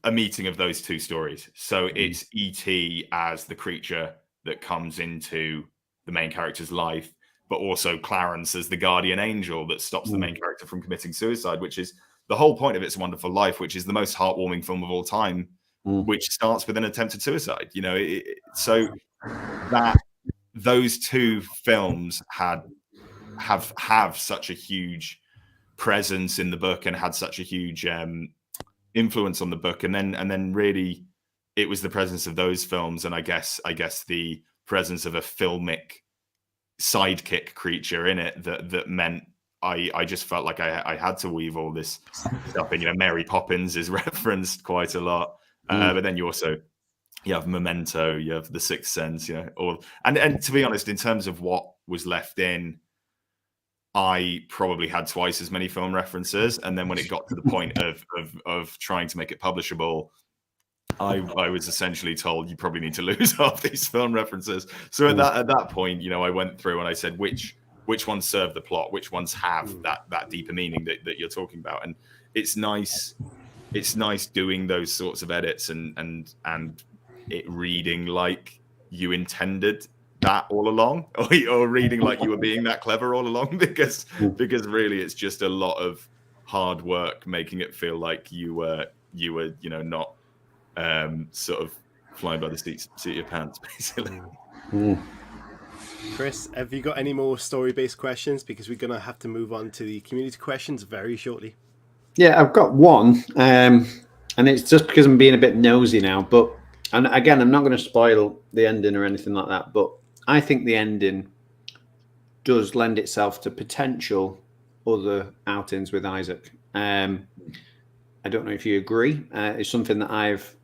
a meeting of those two stories. So it's E.T. as the creature that comes into the main character's life, but also Clarence as the guardian angel that stops the main character from committing suicide, which is the whole point of It's a Wonderful Life, which is the most heartwarming film of all time, which starts with an attempted suicide. You know, so that those two films have such a huge presence in the book and had such a huge influence on the book, and then really it was the presence of those films, and I guess the presence of a filmic sidekick creature in it that meant I just felt like I had to weave all this stuff in. You know, Mary Poppins is referenced quite a lot, but then you have Memento, you have The Sixth Sense, you know, and to be honest, in terms of what was left in, I probably had twice as many film references, and then when it got to the point of trying to make it publishable, I was essentially told you probably need to lose half these film references. So at that point, you know, I went through and I said which ones serve the plot, which ones have that deeper meaning that you're talking about, and it's nice doing those sorts of edits and it reading like you intended that all along, or reading like you were being that clever all along, because really it's just a lot of hard work making it feel like you were you know, not sort of flying by the seat of your pants, basically. Chris, have you got any more story-based questions? Because we're going to have to move on to the community questions very shortly. Yeah, I've got one, and it's just because I'm being a bit nosy now. And again, I'm not going to spoil the ending or anything like that, but I think the ending does lend itself to potential other outings with Isaac. I don't know if you agree. It's something that I've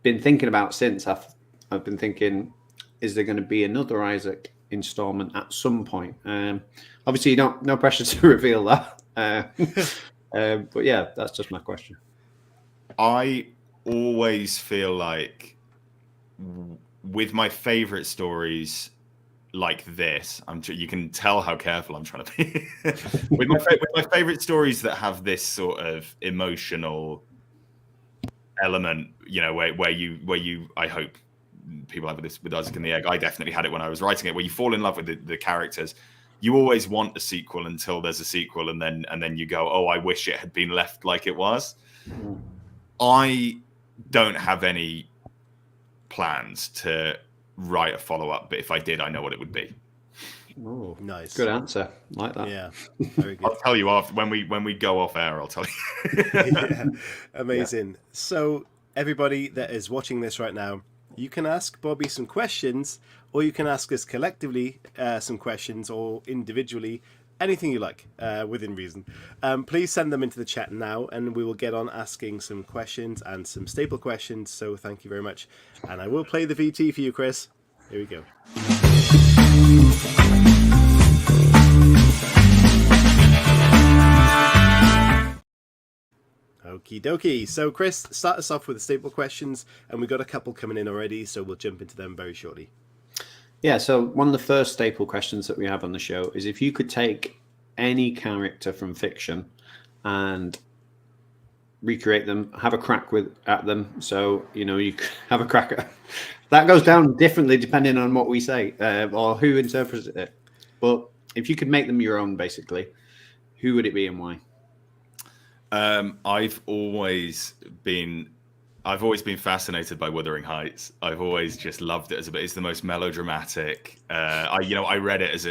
been thinking about since. I've been thinking, is there going to be another Isaac installment at some point? Obviously, no pressure to reveal that. But yeah, that's just my question. I always feel like with my favorite stories like this, you can tell how careful I'm trying to be. with my favorite stories that have this sort of emotional element, you know, where you I hope people have this with Isaac and the Egg. I definitely had it when I was writing it, where you fall in love with the characters. You always want a sequel until there's a sequel, and then you go, oh, I wish it had been left like it was. I don't have any plans to write a follow-up, but if I did, I know what it would be. Oh, Nice. good answer. Like that. Yeah, very good. I'll tell you after when we go off air. I'll tell you. Yeah, amazing. So everybody that is watching this right now, you can ask Bobby some questions, or you can ask us collectively some questions, or individually, anything you like, within reason. Please send them into the chat now, and we will get on asking some questions and some staple questions. So thank you very much, and I will play the VT for you, Chris. Here we go. Okie dokie. So, Chris, start us off with the staple questions, and we've got a couple coming in already, so we'll jump into them very shortly. Yeah, so one of the first staple questions that we have on the show is if you could take any character from fiction and recreate them, have a crack at them. So, you have a crack at that goes down differently depending on what we say or who interprets it. But if you could make them your own, basically, who would it be and why? I've always been fascinated by Wuthering Heights. I've always just loved it it's the most melodramatic. I read it as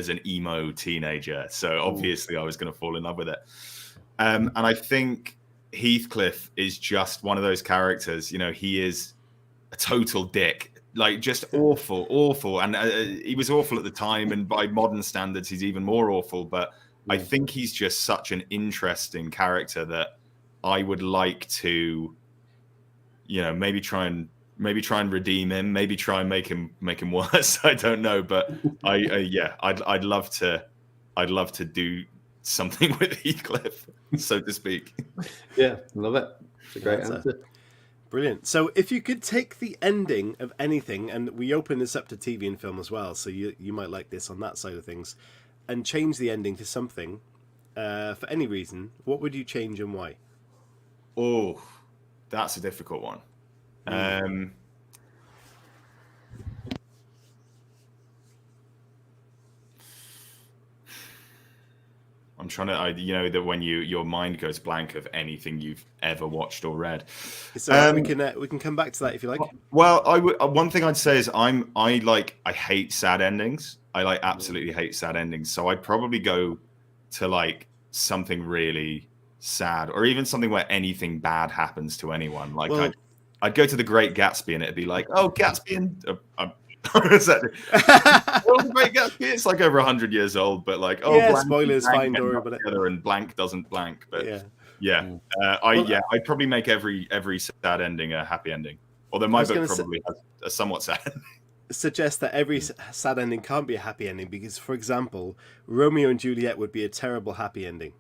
an emo teenager, so obviously I was going to fall in love with it. And I think Heathcliff is just one of those characters. He is a total dick, like just awful, and he was awful at the time, and by modern standards, he's even more awful. But I think he's just such an interesting character that I would like to, maybe try and redeem him, maybe try and make him worse. I don't know, but I'd love to do something with Heathcliff, so to speak. Yeah, love it. It's a great answer. Brilliant. So if you could take the ending of anything, and we open this up to TV and film as well, so you might like this on that side of things, and change the ending to something for any reason, what would you change and why? Oh, that's a difficult one. I'm trying to, that when your mind goes blank of anything you've ever watched or read. So we can come back to that if you like. Well, one thing I'd say is I hate sad endings. I absolutely hate sad endings. So I'd probably go to something really sad, or even something where anything bad happens to anyone. I'd go to The Great Gatsby, and it'd be like, oh, Gatsby and The Great Gatsby. It's over 100 years old, but blank, spoilers, fine, don't worry about it. And blank doesn't blank, but I'd probably make every sad ending a happy ending. Although my book probably has a somewhat sad ending. Suggest that every sad ending can't be a happy ending, because, for example, Romeo and Juliet would be a terrible happy ending.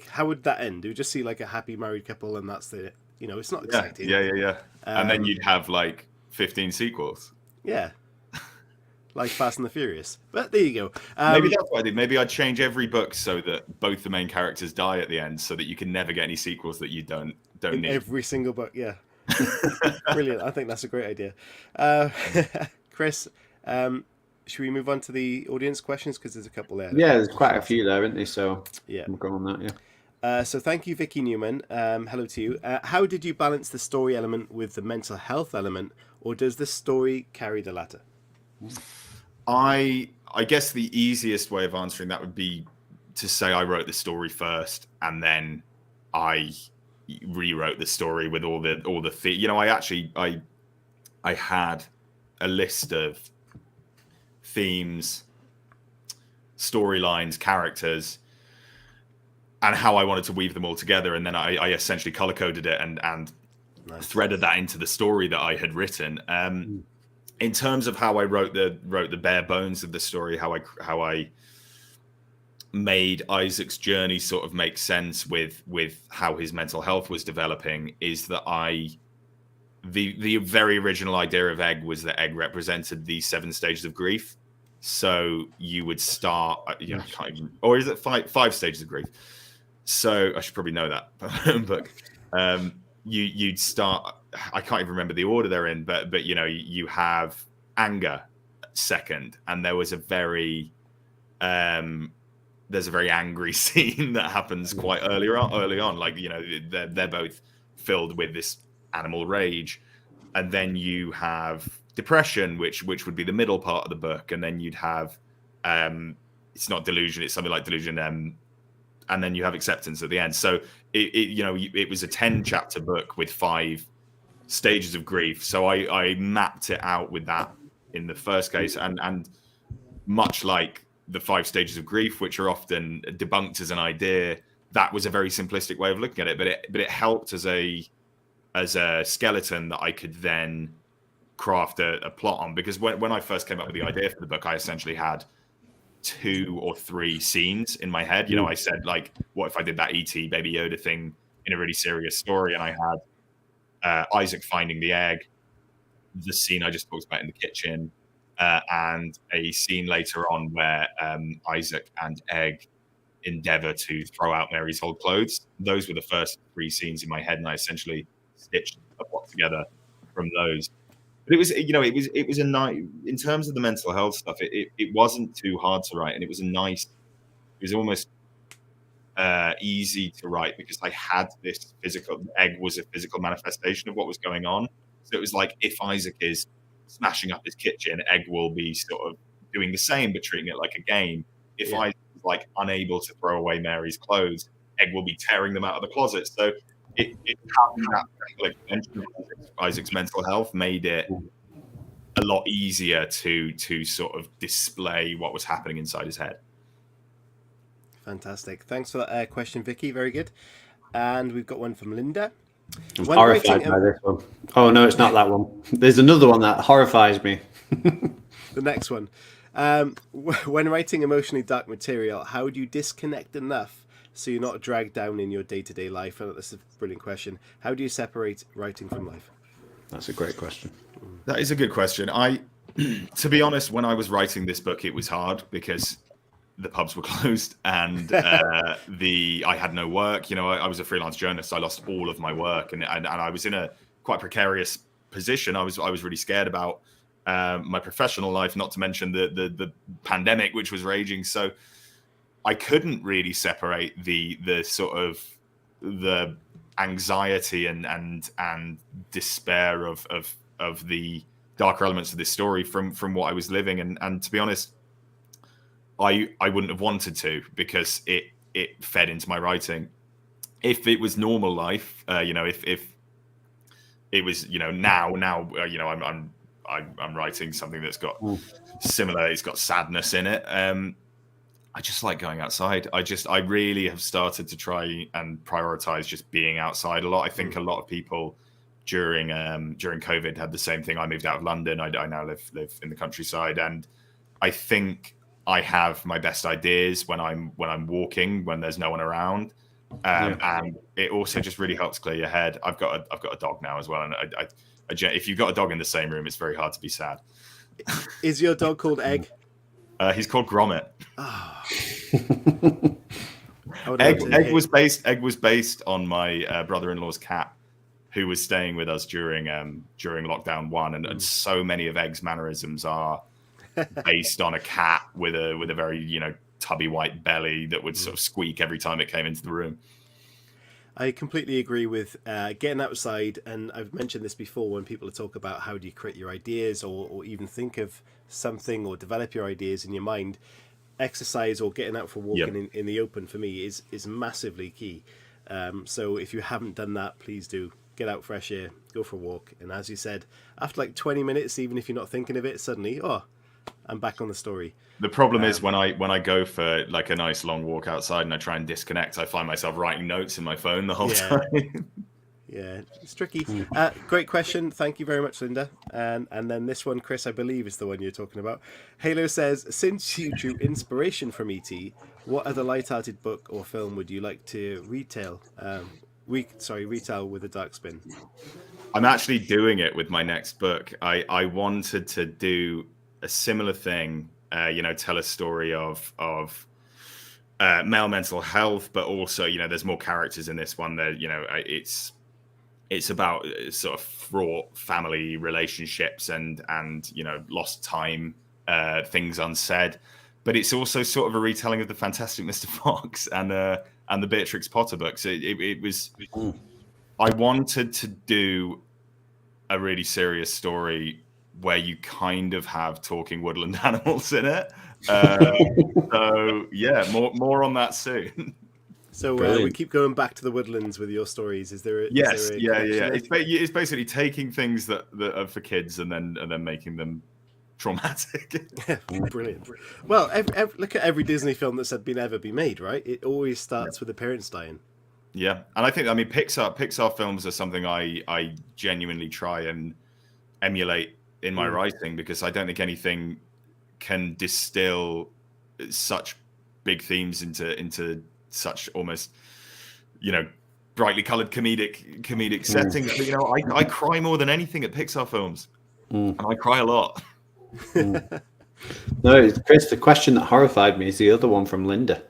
How would that end? Do we just see a happy married couple, and that's the it's not exciting. Yeah. And then you'd have 15 sequels. Yeah. Like Fast and the Furious. But there you go. Maybe that's what I did. Maybe I'd change every book so that both the main characters die at the end, so that you can never get any sequels that you don't need. Every single book, yeah. Brilliant. I think that's a great idea. Chris, should we move on to the audience questions? Because there's a couple there. Yeah, there's quite a few there, isn't there? So yeah, we'll go on that, so thank you, Vicky Newman. Hello to you. How did you balance the story element with the mental health element, or does the story carry the latter? I guess the easiest way of answering that would be to say I wrote the story first, and then I rewrote the story with all the I had a list of themes, storylines, characters, and how I wanted to weave them all together, and then I essentially color coded it and nice. Threaded that into the story that I had written. In terms of how I wrote the bare bones of the story, how I made Isaac's journey sort of make sense with how his mental health was developing, is that the very original idea of Egg was that Egg represented the 7 stages of grief. So you would start, or is it five stages of grief? So I should probably know that, but you'd start. I can't even remember the order they're in, but you have anger second, and there was a very there's a very angry scene that happens quite early on. They're both filled with this animal rage. And then you have depression, which would be the middle part of the book, and then you'd have it's not delusion, it's something like delusion, and then you have acceptance at the end. So it was a 10-chapter book with 5 stages of grief. So I mapped it out with that in the first case, and much like the 5 stages of grief, which are often debunked as an idea, that was a very simplistic way of looking at it, but it helped as a skeleton that I could then craft a plot on. Because when I first came up with the idea for the book, I essentially had 2 or 3 scenes in my head. I said, like, what if I did that E.T. Baby Yoda thing in a really serious story, and I had Isaac finding the egg, the scene I just talked about in the kitchen, and a scene later on where Isaac and Egg endeavor to throw out Mary's old clothes. Those were the first 3 scenes in my head, and I essentially stitched a plot together from those. But it was a nice, in terms of the mental health stuff, it wasn't too hard to write, and it was almost easy to write because I had this physical, Egg was a physical manifestation of what was going on. So it was like, if Isaac is smashing up his kitchen, Egg will be sort of doing the same, but treating it like a game. If Isaac is like unable to throw away Mary's clothes, Egg will be tearing them out of the closet. So it having that extension of Isaac's mental health made it a lot easier to sort of display what was happening inside his head. Fantastic. Thanks for that question, Vicky. Very good. And we've got one from Linda. I'm horrified by this one. Oh, no, it's not that one. There's another one that horrifies me. The next one. When writing emotionally dark material, how do you disconnect enough so you're not dragged down in your day-to-day life? And this is a brilliant question. How do you separate writing from life? That's a great question. That is a good question. To be honest, when I was writing this book, it was hard because the pubs were closed and I had no work. I was a freelance journalist. I lost all of my work, and I was in a quite precarious position. I was really scared about my professional life, not to mention the pandemic, which was raging. So I couldn't really separate the sort of the anxiety and despair of the darker elements of this story from what I was living. And to be honest, I wouldn't have wanted to, because it fed into my writing. If it was normal life, if it was, now, I'm writing something that's got similar. It's got sadness in it. I just like going outside. I really have started to try and prioritize just being outside a lot. I think a lot of people during COVID had the same thing. I moved out of London. I now live in the countryside, and I think I have my best ideas when I'm walking, when there's no one around, and it also just really helps clear your head. I've got a dog now as well, and if you've got a dog in the same room, it's very hard to be sad. Is your dog called Egg? He's called Gromit. Oh. Egg was based on my brother-in-law's cat, who was staying with us during lockdown 1, and so many of Egg's mannerisms are based on a cat with a very tubby white belly that would sort of squeak every time it came into the room. I completely agree with getting outside, and I've mentioned this before when people talk about how do you create your ideas or even think of something or develop your ideas in your mind. Exercise or getting out for walking in the open for me is massively key. So if you haven't done that, please do. Get out, fresh air, go for a walk. And as you said, after like 20 minutes, even if you're not thinking of it, suddenly, I'm back on the story. The problem is when I go for like a nice long walk outside and I try and disconnect, I find myself writing notes in my phone the whole time. Yeah, it's tricky. Great question. Thank you very much, Linda. And then this one, Chris, I believe is the one you're talking about. Halo says, since you drew inspiration from E.T., what other light-hearted book or film would you like to retell with a dark spin? I'm actually doing it with my next book. I wanted to do a similar thing, tell a story of male mental health, but also, there's more characters in this one. There, it's about sort of fraught family relationships and lost time, things unsaid. But it's also sort of a retelling of the Fantastic Mr. Fox and the Beatrix Potter books. I wanted to do a really serious story where you kind of have talking woodland animals in it. So yeah, more on that soon. So we keep going back to the woodlands with your stories. Is there? Yes, is there a yeah. connection there? It's basically taking things that are for kids and then making them traumatic. Brilliant. Well, look at every Disney film that's ever been made, right? It always starts with the parents dying. Yeah, and I mean, Pixar films are something I genuinely try and emulate in my writing, because I don't think anything can distill such big themes into such almost, brightly colored comedic settings. But I cry more than anything at Pixar films, and I cry a lot. No, Chris, the question that horrified me is the other one from Linda.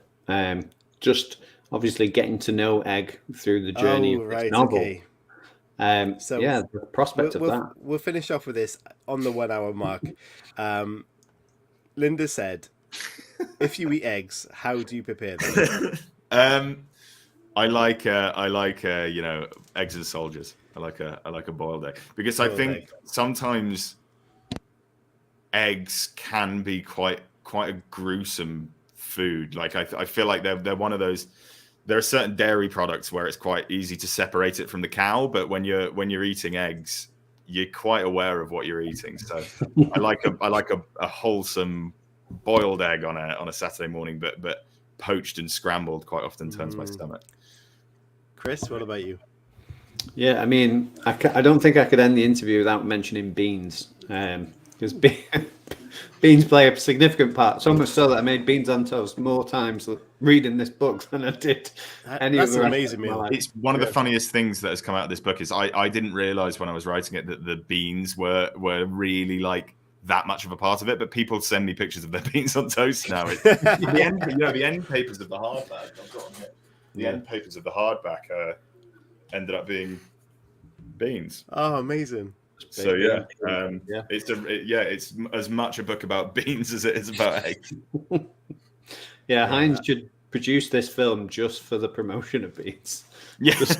Just obviously getting to know Egg through the journey of this novel. Okay. So yeah, the prospect of that. We'll finish off with this on the 1 hour mark. Linda said, "If you eat eggs, how do you prepare them?" I like eggs and soldiers. I like a boiled egg, because I think sometimes eggs can be quite a gruesome food. Like I feel like they're one of those. There are certain dairy products where it's quite easy to separate it from the cow, but when you're eating eggs, you're quite aware of what you're eating. So I like a wholesome boiled egg on a Saturday morning, but poached and scrambled quite often turns my stomach. Chris, what about you? Yeah, I mean, I don't think I could end the interview without mentioning beans, because beans play a significant part. So much so that I made beans on toast more times reading this book than I did any That's other. an amazing meal. It's one of the funniest things that has come out of this book is I didn't realize when I was writing it that the beans were really like that much of a part of it, but people send me pictures of their beans on toast now. The end papers of the hardback. I've got them here. The end papers of the hardback ended up being beans. Oh, amazing! So it's as much a book about beans as it is about eggs. Yeah, Heinz should produce this film just for the promotion of beans. Yeah, just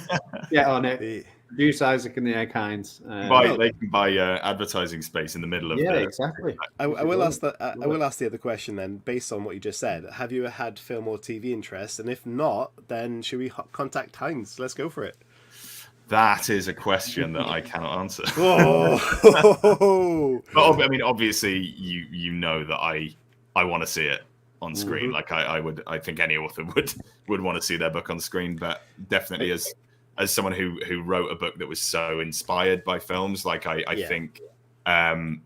get on it. Produce Isaac and the Egg Heinz. They can buy advertising space in the middle of exactly. I will ask that. I will ask the other question then, based on what you just said. Have you had film or TV interest? And if not, then should we contact Heinz? Let's go for it. That is a question that I cannot answer. Oh. But I mean, obviously, you know that I want to see it on screen. Like I think any author would want to see their book on screen. But definitely, as someone who wrote a book that was so inspired by films, like I think, I've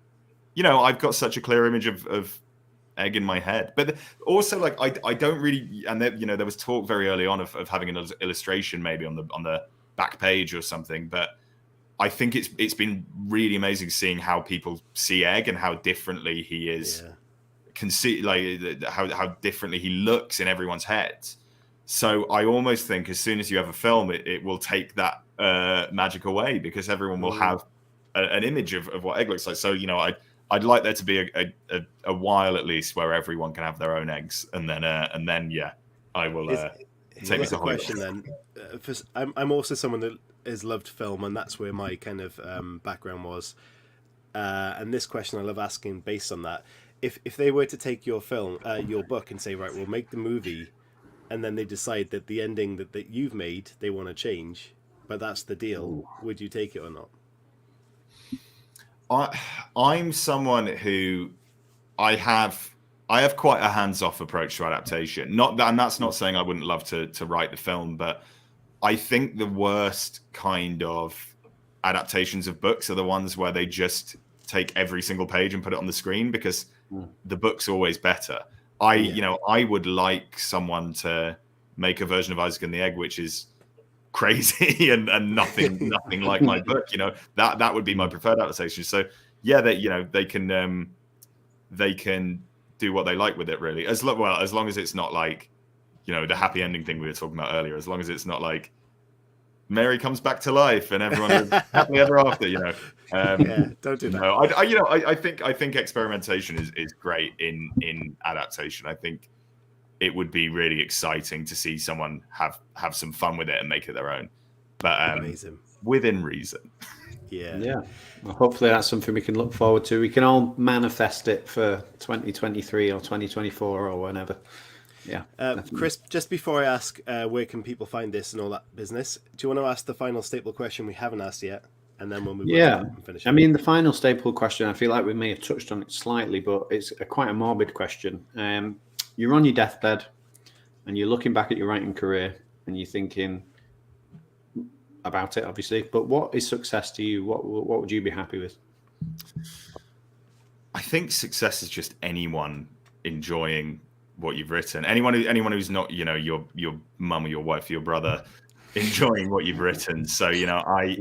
got such a clear image of Egg in my head. But also, like I don't really, and there was talk very early on of having an illustration maybe on the back page or something, but I think it's been really amazing seeing how people see Egg and how differently he is, can see like how differently he looks in everyone's heads. So I almost think as soon as you have a film, it will take that magic away, because everyone will have an image of what Egg looks like. So I'd like there to be a while at least where everyone can have their own eggs, and then I will. Take me to question then. I'm also someone that has loved film, and that's where my kind of background was. And this question I love asking based on that. If they were to take your film, your book, and say, right, we'll make the movie, and then they decide that the ending that you've made they want to change, but that's the deal, would you take it or not? I'm someone who I have quite a hands-off approach to adaptation. And that's not saying I wouldn't love to write the film, but I think the worst kind of adaptations of books are the ones where they just take every single page and put it on the screen, because the book's always better. I would like someone to make a version of Isaac and the Egg which is crazy and nothing like my book. That would be my preferred adaptation. So they can do what they like with it, really, as long as it's not like the happy ending thing we were talking about earlier, as long as it's not like Mary comes back to life and everyone is happily ever after. Don't do that. No, I think experimentation is great in adaptation. I think it would be really exciting to see someone have some fun with it and make it their own. but Amazing. within reason. Yeah. Well, hopefully that's something we can look forward to. We can all manifest it for 2023 or 2024 or whenever. Yeah. Chris, just before I ask where can people find this and all that business, do you want to ask the final staple question we haven't asked yet? And then we'll move on to that and finish. I mean, the final staple question, I feel like we may have touched on it slightly, but it's quite a morbid question. You're on your deathbed and you're looking back at your writing career and you're thinking about it, obviously, but what is success to you? What would you be happy with? I think success is just anyone enjoying what you've written. Anyone who's not, your mum or your wife or your brother enjoying what you've written. So, I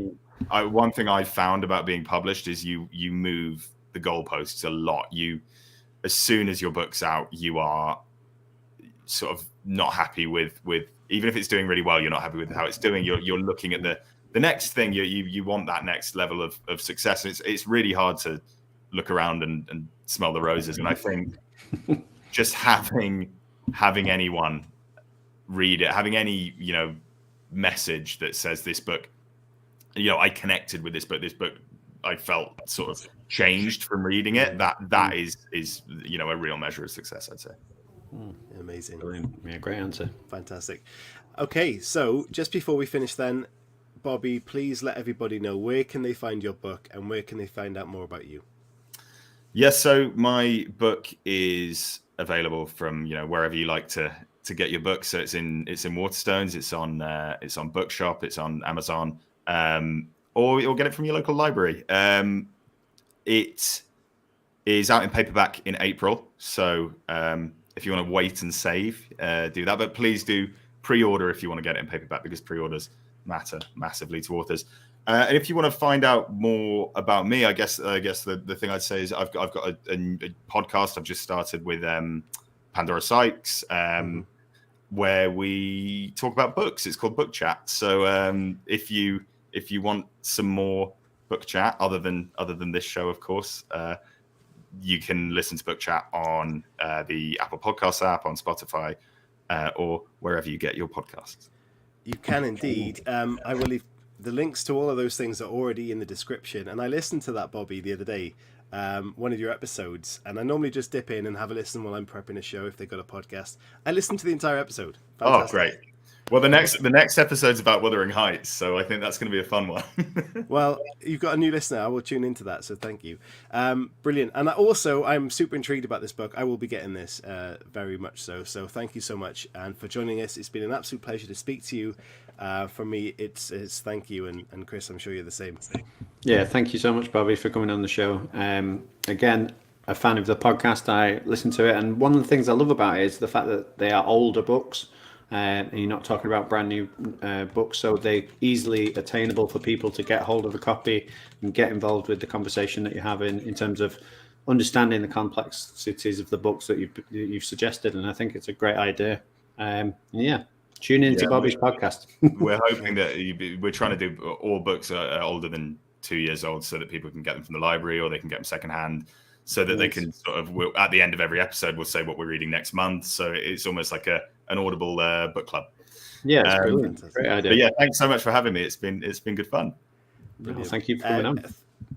one thing I found about being published is you move the goalposts a lot. As soon as your book's out, you are sort of not happy with even if it's doing really well, you're not happy with how it's doing. You're looking at the next thing. You want that next level of success. It's really hard to look around and smell the roses. And I think just having anyone read it, having any message that says this book, I connected with this book. This book I felt sort of changed from reading it. That is a real measure of success, I'd say. Amazing. Brilliant. Yeah, great answer. Fantastic. Okay, so just before we finish then, Bobby, please let everybody know where can they find your book and where can they find out more about you? Yes, so my book is available from wherever you like to get your book. So it's in Waterstones, it's on Bookshop, it's on Amazon, or you'll get it from your local library. It is out in paperback in April, so if you want to wait and save, do that. But please do pre-order if you want to get it in paperback, because pre-orders matter massively to authors. And if you want to find out more about me, I guess the thing I'd say is I've got a podcast I've just started with Pandora Sykes, where we talk about books. It's called Book Chat. So if you want some more book chat other than this show, of course, you can listen to Book Chat on the Apple Podcasts app, on Spotify, or wherever you get your podcasts. You can indeed. I will leave the links to all of those things are already in the description. And I listened to that, Bobby, the other day, one of your episodes. And I normally just dip in and have a listen while I'm prepping a show if they've got a podcast. I listened to the entire episode. Fantastic. Oh, great. Well, the next episode's about Wuthering Heights, so I think that's going to be a fun one. Well, you've got a new listener. I will tune into that, so thank you. Brilliant. And I'm super intrigued about this book. I will be getting this very much so. So thank you so much. And for joining us, it's been an absolute pleasure to speak to you. For me, it's thank you. And Chris, I'm sure you're the same. Yeah, thank you so much, Bobby, for coming on the show. Again, a fan of the podcast. I listen to it. And one of the things I love about it is the fact that they are older books. And you're not talking about brand new books, so they're easily attainable for people to get hold of a copy and get involved with the conversation that you're having in terms of understanding the complexities of the books that you've suggested. And I think it's a great idea. Tune into Bobby's podcast. We're hoping that we're trying to do all books are older than 2 years old, so that people can get them from the library or they can get them secondhand, so that they can sort of, at the end of every episode, we'll say what we're reading next month. So it's almost like an Audible book club. Yeah, it's brilliant. Great idea. But yeah, thanks so much for having me. It's been good fun. Well, thank you for coming on.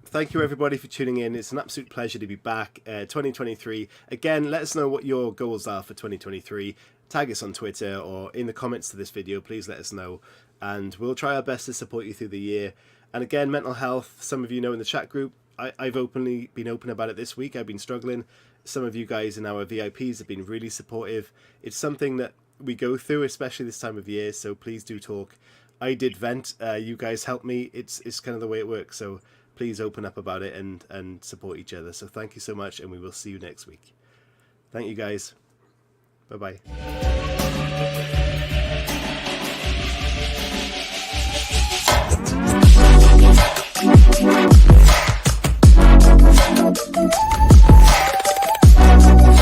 Thank you, everybody, for tuning in. It's an absolute pleasure to be back. 2023. Again, let us know what your goals are for 2023. Tag us on Twitter or in the comments to this video. Please let us know. And we'll try our best to support you through the year. And again, mental health, some of you know in the chat group, I've openly been open about it this week. I've been struggling. Some of you guys in our VIPs have been really supportive. It's something that we go through, especially this time of year. So please do talk. I did vent. You guys helped me. It's kind of the way it works. So please open up about it and support each other. So thank you so much, and we will see you next week. Thank you, guys. Bye-bye.